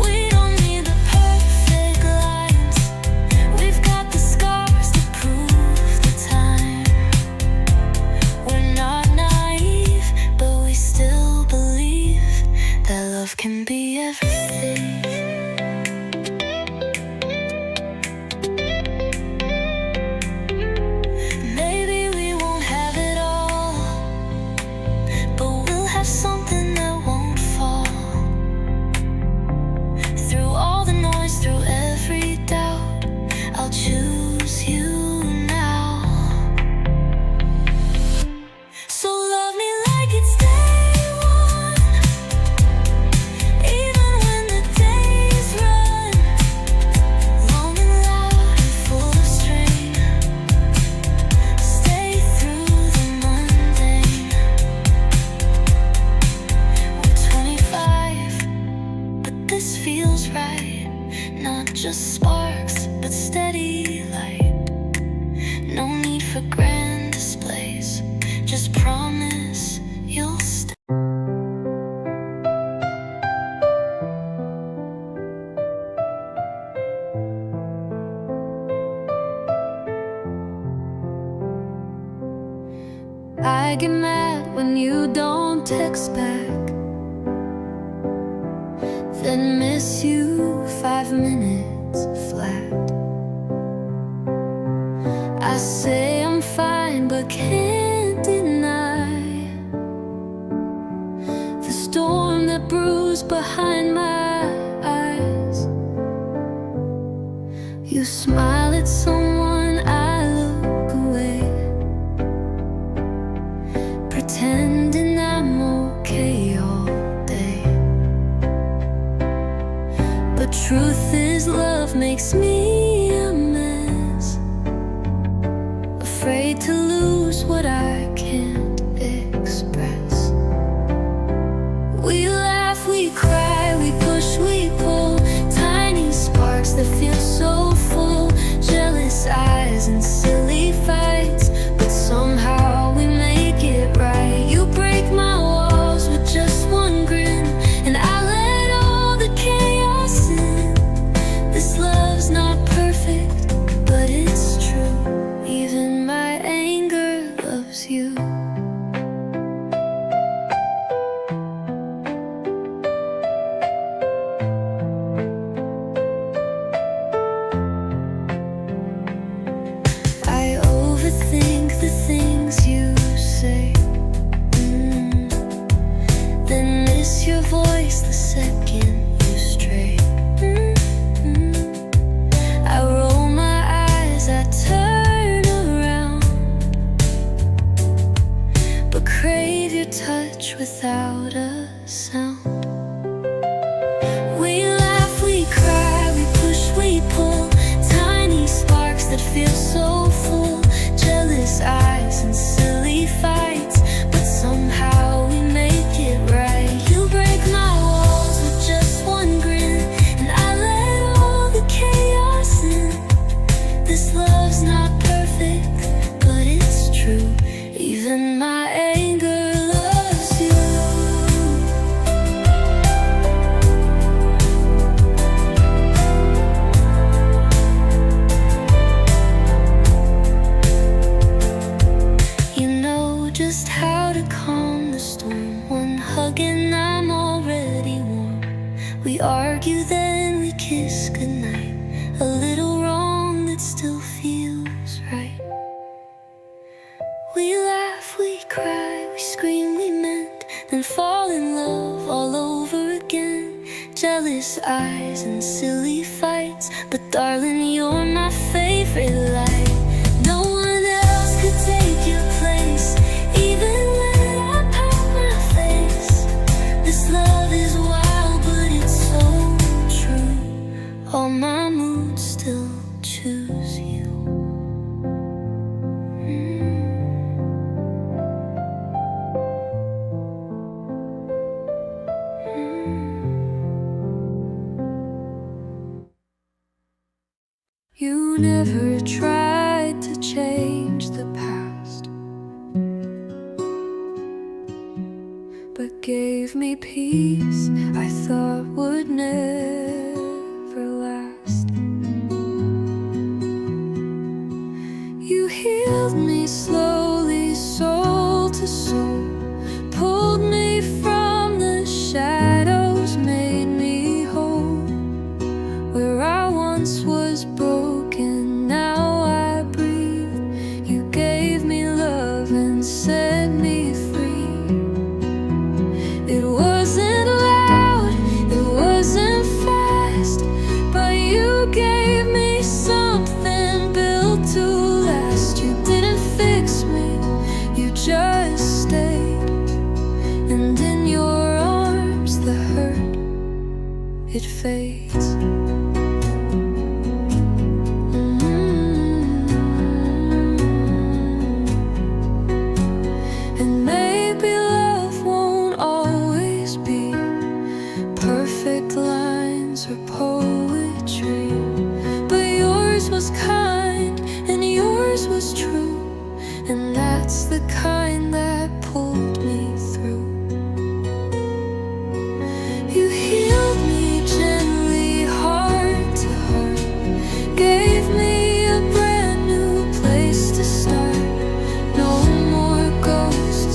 We don't need the perfect lines. We've got the scars to prove the time. We're not naive, but we still believe that love can be everything. Maybe we won't have it all, but we'll have something that won't fall. Through all the noise, through every doubt, I'll choose you now. So love me like it's day one, even when the days run long and loud and full of strain. Stay through the mundane. We're 25, but this feels right. Not just sparks, but steady light. No need for grand displays, just promise you'll stay. I get mad when you don't text back, then miss you 5 minutes flat. I say I'm fine but can't deny the storm that brews behind my eyes. You smile at someone, I look away, pretending I'm okay all day. But truth is, love makes me a mess, afraid to lose what I can't express. We laugh, we cry, we push, we pull, tiny sparks that feel so full, jealous eyes and silly fights, but somehow we make it right. You break my walls with just one grin, and I let all the chaos in. This love's not perfect, but it's true. Even my anger loves you. I overthink the things you say, then miss your voice the second you stray. I roll my eyes, I turn around, but crave your touch without a sound. We laugh, we cry, we push, we pull, tiny sparks that feel so full, jealous eyes and silly fights, but somehow we make it right. You break my walls with just one grin, and I let all the chaos in. This love's not perfect, but it's true. Even my anger loves you. You know just how to calm the storm. One hug and I'm already warm. We argue, then we kiss goodnight. A little wrong that still feels right. We laugh, we cry, we scream, we mend, then fall in love all over again. Jealous eyes and silly fights, but darling, you're my favorite light. No one else could take your place, even when I pout my face. This love is wild, but it's so true. All my moods still choose you. You never tried to change the past, but gave me peace I thought would never last. You healed me slowly, soul to soul, pulled me from the shadows, made me whole. Where I once was broken, now I breathe. You gave me love and set me free. It wasn't loud, it wasn't fast, but you gave me something built to last. You didn't fix me, you just stayed. And in your arms the hurt, it fades. And maybe love won't always be perfect lines or poetry, but yours was kind and yours was true, and that's the kind that pulled me through. You healed me gently, heart to heart, gave me a brand new place to start. No more ghosts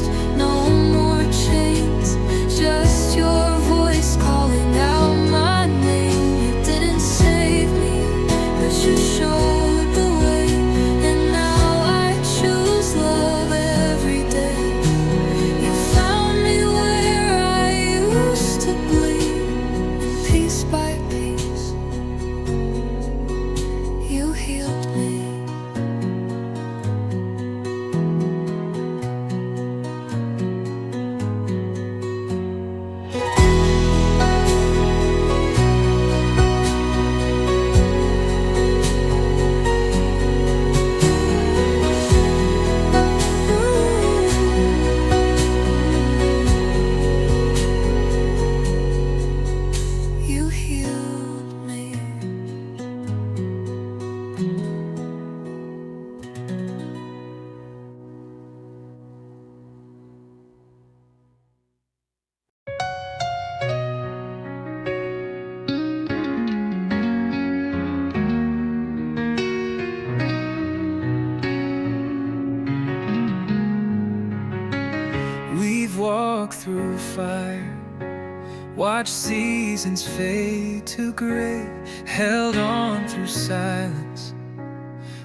through fire, watched seasons fade to gray, held on through silence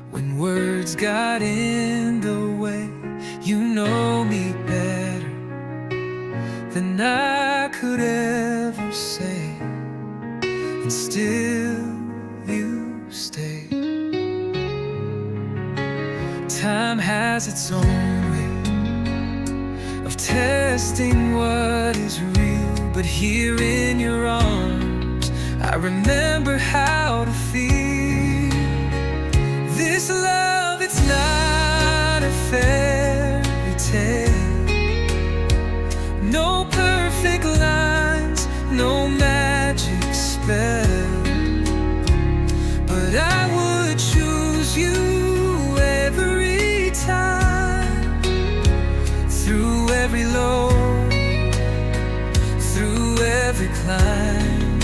when words got in the way. You know me better than I could ever say, and still you stay. Time has its own way of testing what is real, but here in your arms I remember how to feel. This love, it's not a fairy tale, no perfect lines, no magic spell, but I would choose you every time, through every low, through every climb.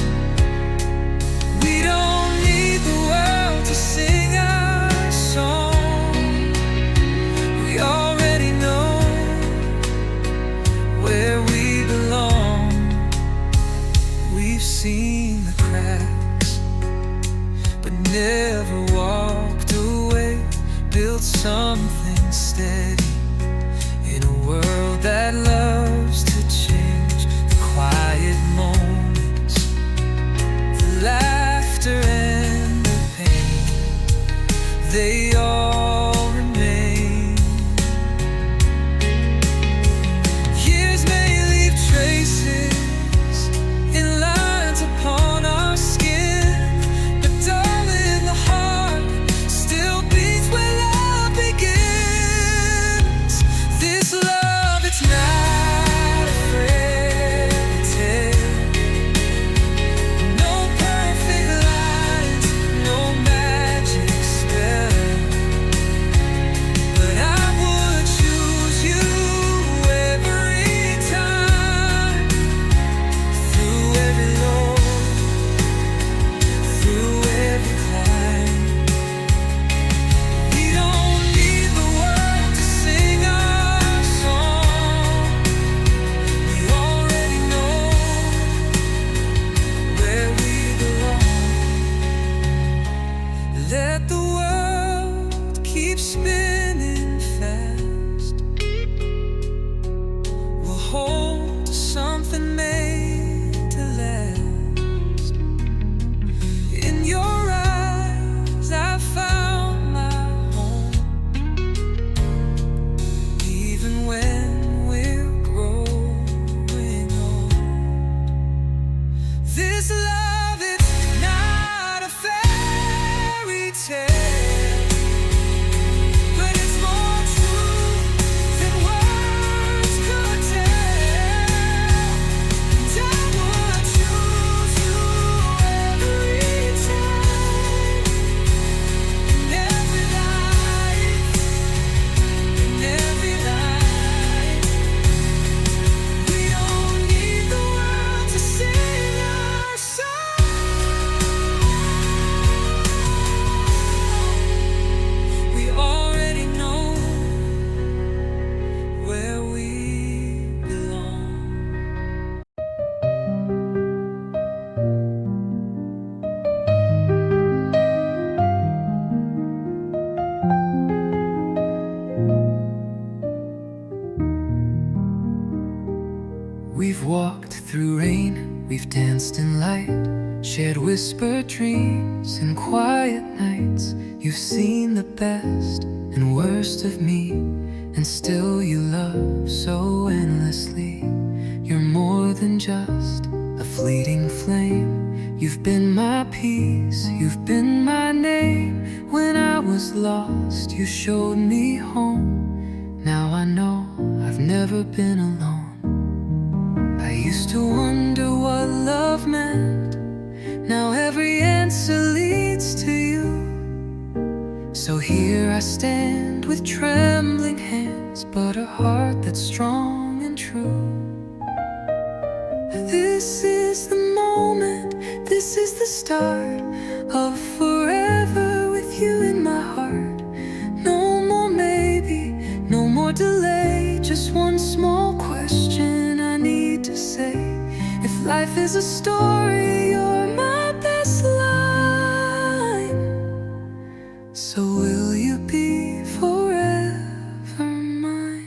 We don't need the world to sing our song, we already know where we belong. We've seen the cracks, but never walked away, built something steady in a world that loves to change. The quiet moments, the laughter and the pain, they all remain. Years may leave traces in lines upon our skin, but darling, the heart still beats where love begins. This love, it's not a fairy tale, no perfect lines, no magic spell, but I would choose you every time, through every low, through every climb. We don't need the world to sing our song, we already know where we belong. Let the world keep spinning fast, we'll hold to something made to last. In your eyes I found my home, even when we're growing old. This love, it's not a fairy tale, but it's more true than words could tell. And I would choose you every time, in every life, in every life. We don't need the world to sing our song, we already know where we belong. We've walked through rain, we've danced in light, shared whispered dreams and quiet nights. You've seen the best and worst of me, and still you love so endlessly. You're more than just a fleeting flame, you've been my peace, you've been my name. When I was lost, you showed me home. Now I know I've never been alone. I used to wonder what love meant, now every answer leads to you. So here I stand with trembling hands, but a heart that's strong and true. This is the moment, this is the start of forever with you in my heart. No more maybe, no more delay, just one small question I need life is a story, you're my best line. So will you be forever mine?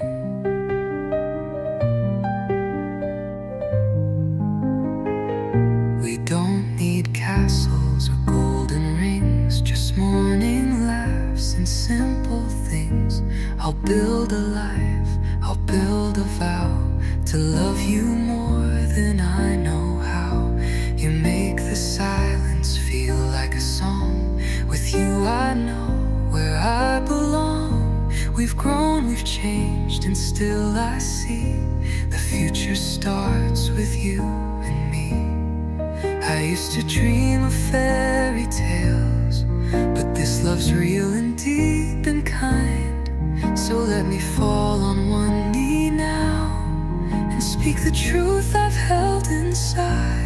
We don't need castles or golden rings, just morning laughs and simple things. I'll build a life, I'll build a vow to love you more than I know how. You make the silence feel like a song. With you I know where I belong. We've grown, we've changed, and still I see the future starts with you and me. I used to dream of fairy tales, but this love's real and deep and kind. So let me fall on one knee now and speak the truth I've held inside.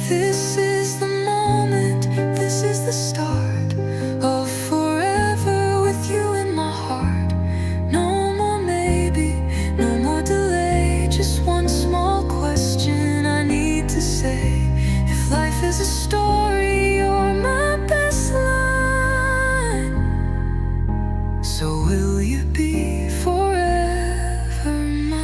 This is the moment, this is the start of forever with you in my heart. No more maybe, no more delay, just one small question I need to say. If life is a story, you're my best line. So will you be forever mine?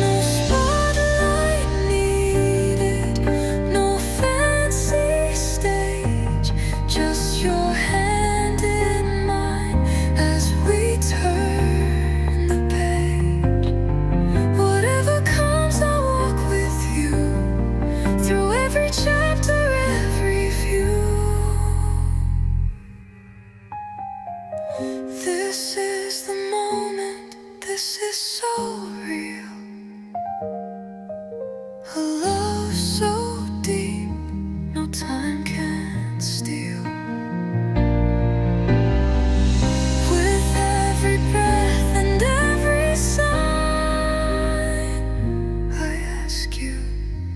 No spotlight needed, no fancy stage, just your hand in mine as we turn the page. Whatever comes, I'll walk with you through every chapter, every view. This is the moment, this is so real. A love so deep, no time can steal. With every breath and every sign, I ask you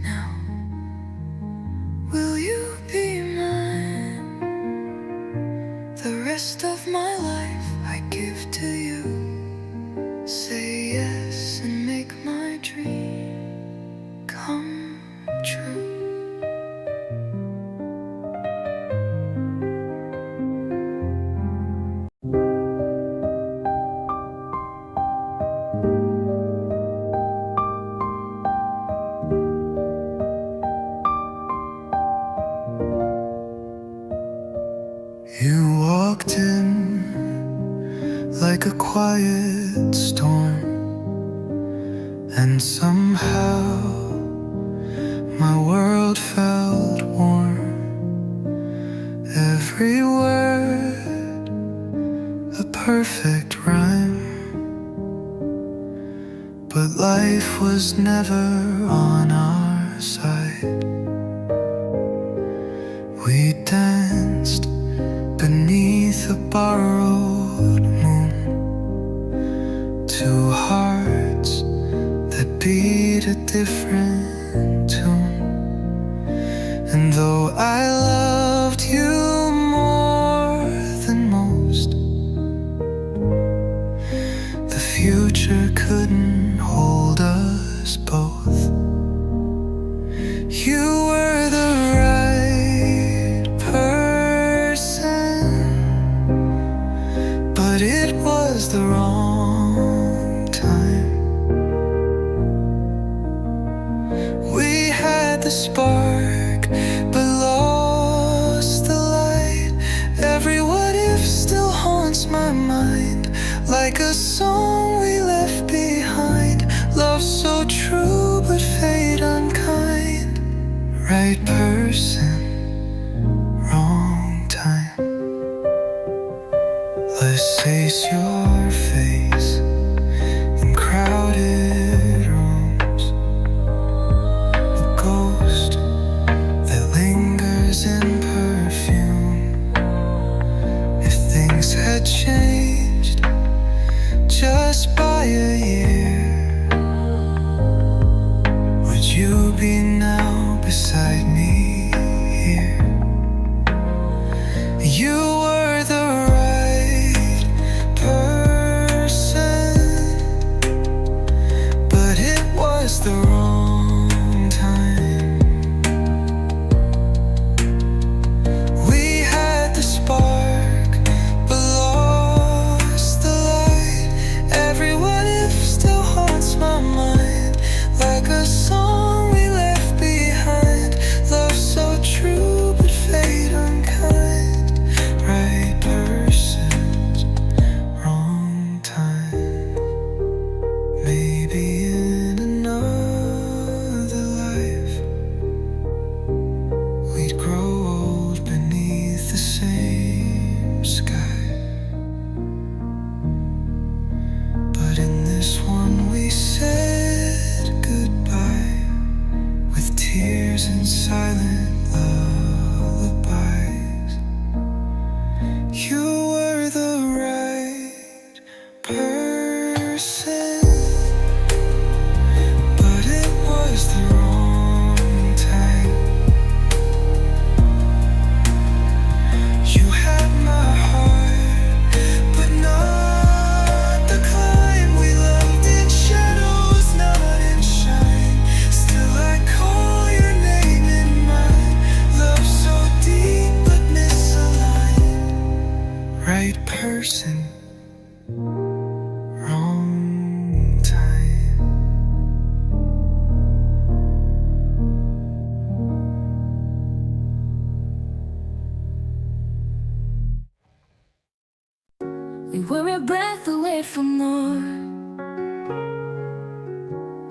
now, will you be mine? The rest of my life I give to you. Say yes and make my dream come true. You walked in like a quiet storm, and somehow my world felt warm. Every word a perfect rhyme, but life was never on our side. We danced beneath a borrowed moon, two hearts that beat a different tune. And though I loved you more than most, the future couldn't hold us both. You were the right person, but it was the wrong time. We had the spark, but lost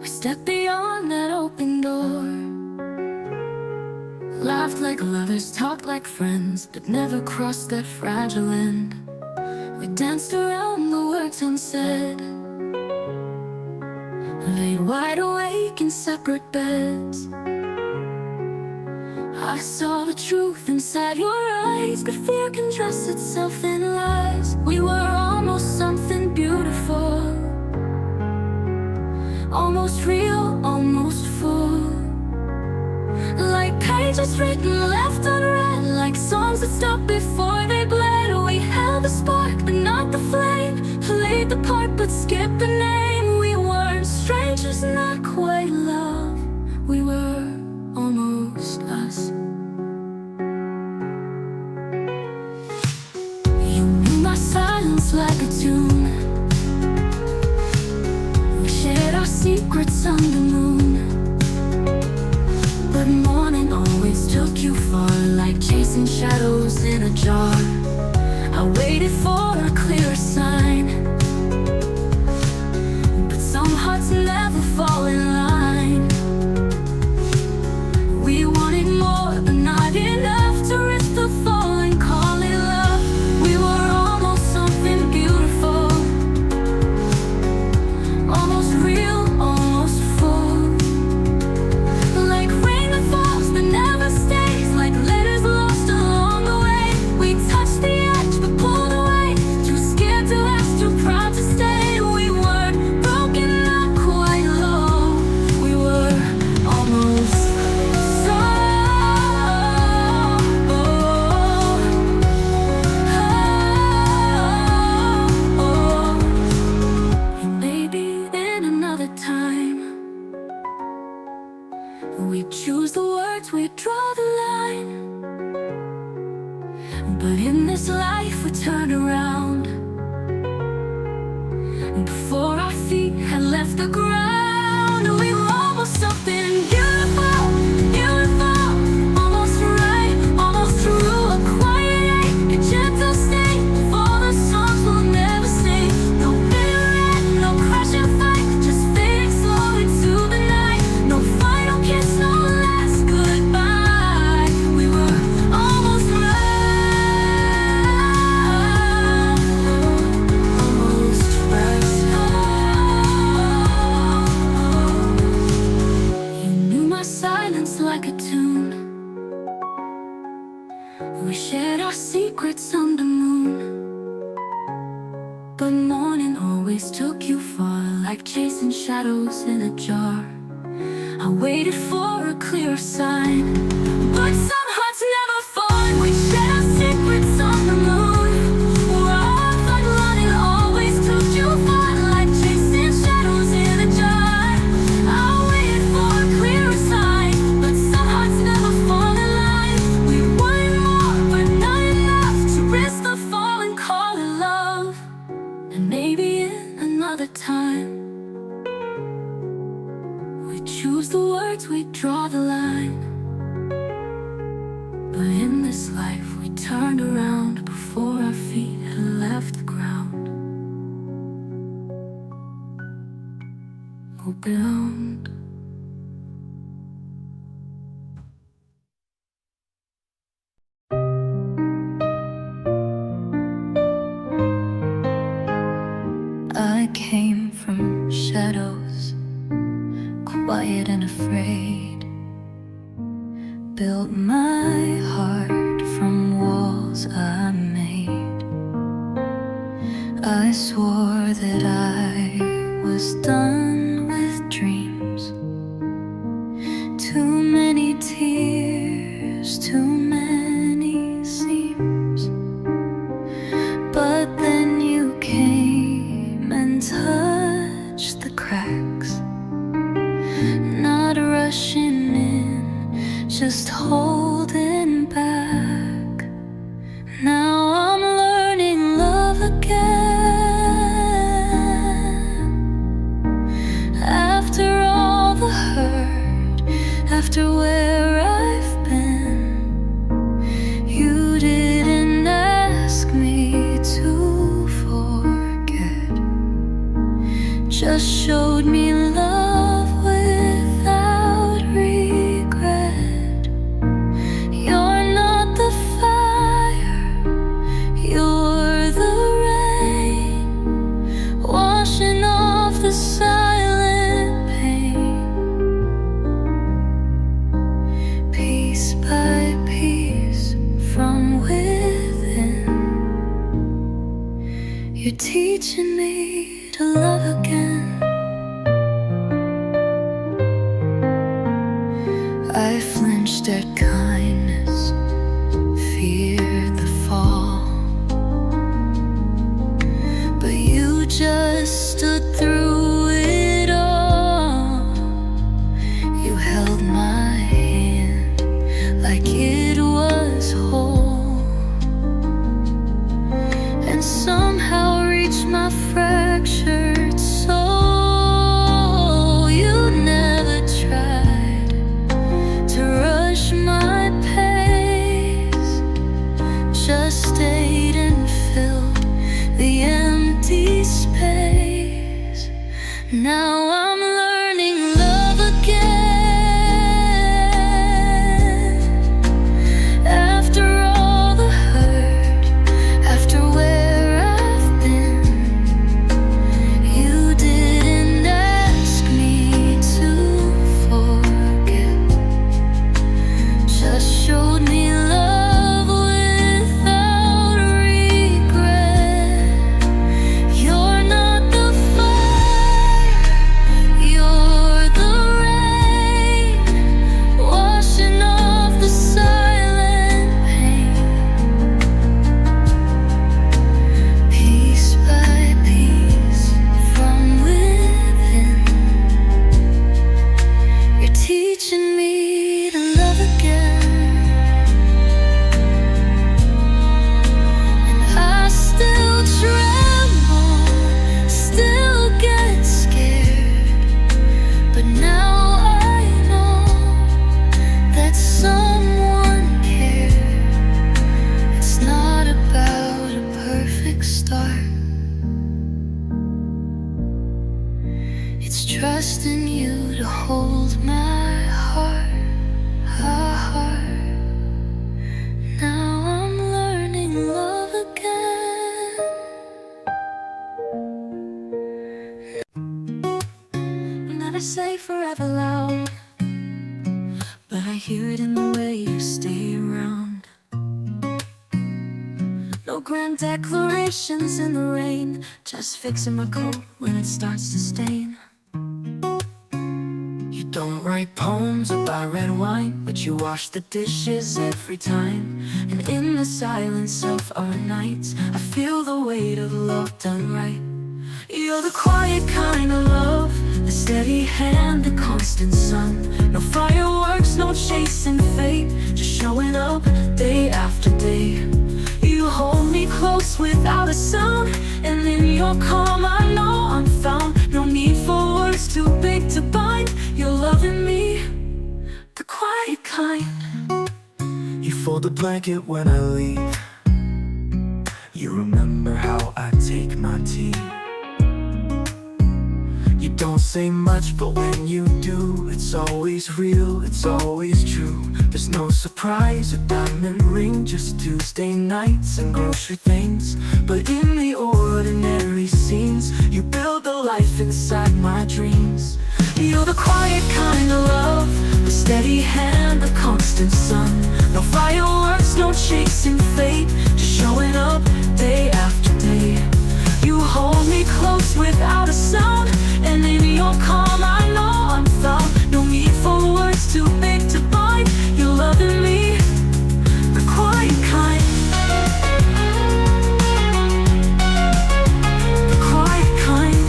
We stepped beyond that open door, laughed like lovers, talked like friends, but never crossed that fragile end. We danced around the words unsaid, laid wide awake in separate beds. I saw the truth inside your eyes, but fear can dress itself in lies. We were almost something beautiful, almost real, almost full. Like pages written, left unread, like songs that stopped before they bled. We held the spark, but not the flame, played the part, but skipped the name. We weren't strangers, not quite love. We were almost us. You knew my silence like a tune. We shared our secrets under the moon, but morning always took you far, like chasing shadows in a jar. I waited for a clearer sign, but some hearts never fall in line. We wanted more, but not enough to risk the fall and call it love. We were almost something beautiful, almost real, almost full. Like rain that falls but never stays, like letters lost along the way. We touched the edge but pulled away, too scared to ask, too proud to stay. We weren't broken, not quite low. We were almost we choose the words, we draw the line. But in this life we turn around, and before our feet had left the ground, we were almost something beautiful, beautiful, almost right, almost true. A quiet ache, a gentle sting, for the songs we'll never sing. No regret, no crashing fight, just fading slowly to the night. No final kiss, no last goodbye. We were almost right, almost right. You knew my silence like a tune. We shared our secrets under the moon, but morning always took you far, like chasing shadows in a jar. I waited for a clearer sign, but some hearts never fall. We shared our secrets on the moon. We're all fun running, always took you far, like chasing shadows in a jar. I waited for a clearer sign, but some hearts never fall in line. We wanted more, but not enough to risk the fall and call it love. And maybe in another time we choose the words, we draw the line. But in this life we turned around before our feet had left the ground. Oh, ground. I came from shadows, quiet and afraid. Built my heart from walls I made. I swore that I was done with dreams. Too many tears, too many seams. But then you came and touched the cracks, not rushing in, just holding back. Now I'm learning love again. After all the hurt, after where I've been, you didn't ask me to forget, just showed me love cringed at kindness, feared the fall, but you just stood through it all. You held my hand like it was whole, and somehow reached my fractured soul. You never tried to rush my pace, just stayed and filled the empty space. Now I'm learning love again, after all the hurt, after where I've been. You didn't ask me to forget, just showed me love without regret. You're not the fire, you're the rain, washing off the silent pain. Piece by piece from within, you're teaching me to love again. And I still tremble, still get scared, but now I know that someone cared. It's not about a perfect start, it's trusting you to hold my heart. Now I'm learning love again. Never say forever loud, but I hear it in the way you stay around. No grand declarations in the rain, just fixing my coat when it starts to stain. You don't write poems about red wine, but you wash the dishes every time. And in the silence of our nights, I feel the weight of love done right. You're the quiet kind of love, the steady hand, the constant sun. No fireworks, no chasing fate, just showing up day after day. You hold me close without a sound, and in your calm I know I'm found. No need for words too big to bind. You're loving me, the quiet kind. You fold the blanket when I leave. You remember how I take my tea. You don't say much, but when you do, it's always real, it's always true. There's no surprise, a diamond ring, just Tuesday nights and grocery things. But in the ordinary scenes, you build a life inside my dreams. You're the quiet kind of love, the steady hand, the constant sun. No fireworks, no chasing fate, just showing up day after day. You hold me close without a sound, and in your calm I know I'm found. No need for words too big to bind. You're loving me, the quiet kind. The quiet kind.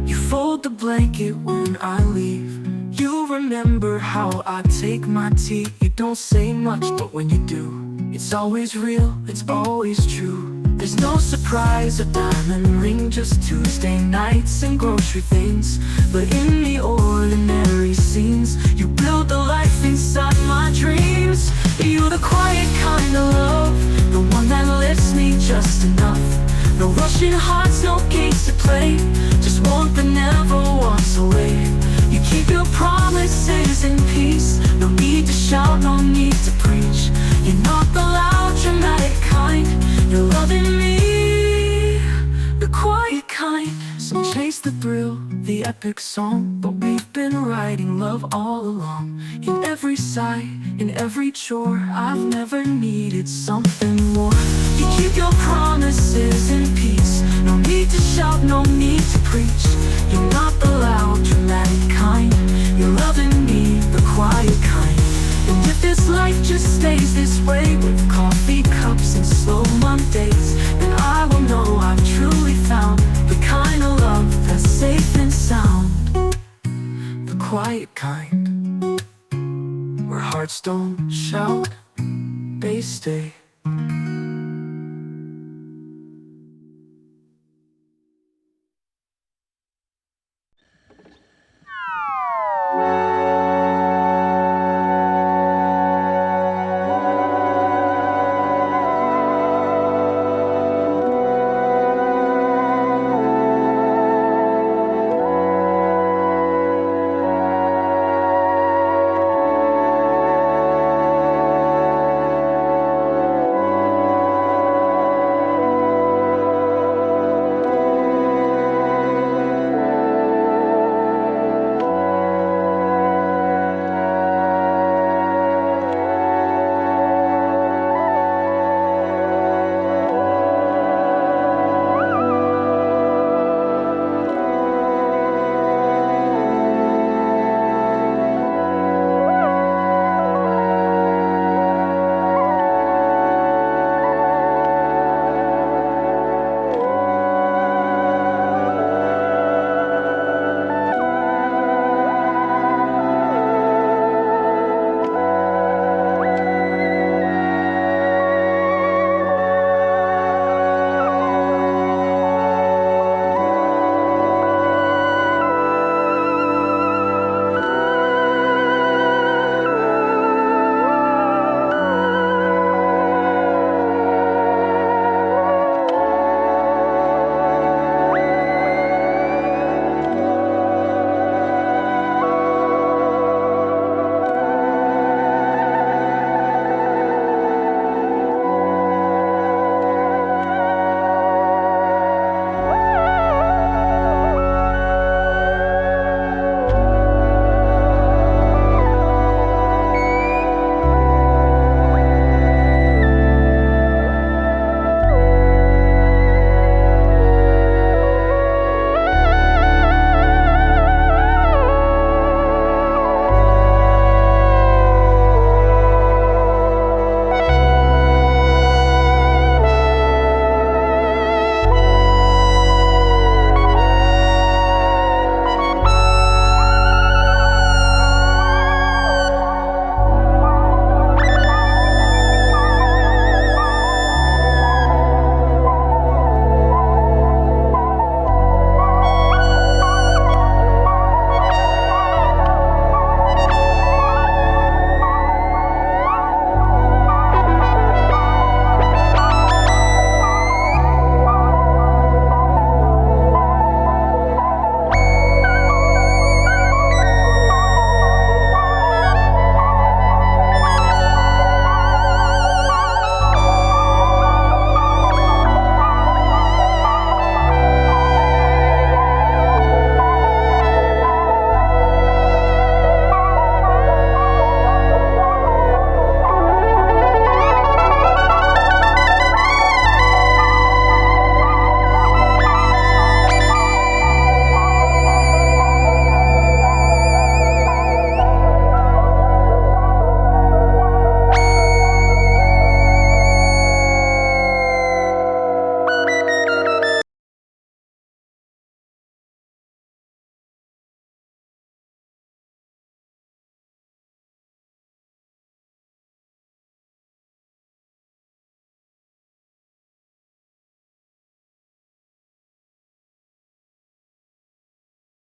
You fold the blanket when I leave. You remember how I take my tea. You don't say much, but when you do, it's always real, it's always true. There's no surprise, a diamond ring, just Tuesday nights and grocery things. But in the ordinary scenes, you build a life inside my dreams. You're the quiet kind of love, the one that lifts me just enough. No rushing hearts, no games to play, just warmth that never walks away. You keep your promises in peace, no need to shout, no need to preach. You're not the loud, dramatic kind, you're loving me, the quiet kind. Some chase the thrill, the epic song, but we've been writing love all along. In every sigh, in every chore, I've never needed something more. You keep your promises in peace, no need to shout, no need to preach. You're not the loud, dramatic kind, way with coffee cups and slow Mondays. And I will know I've truly found the kind of love that's safe and sound. The quiet kind, where hearts don't shout, they stay.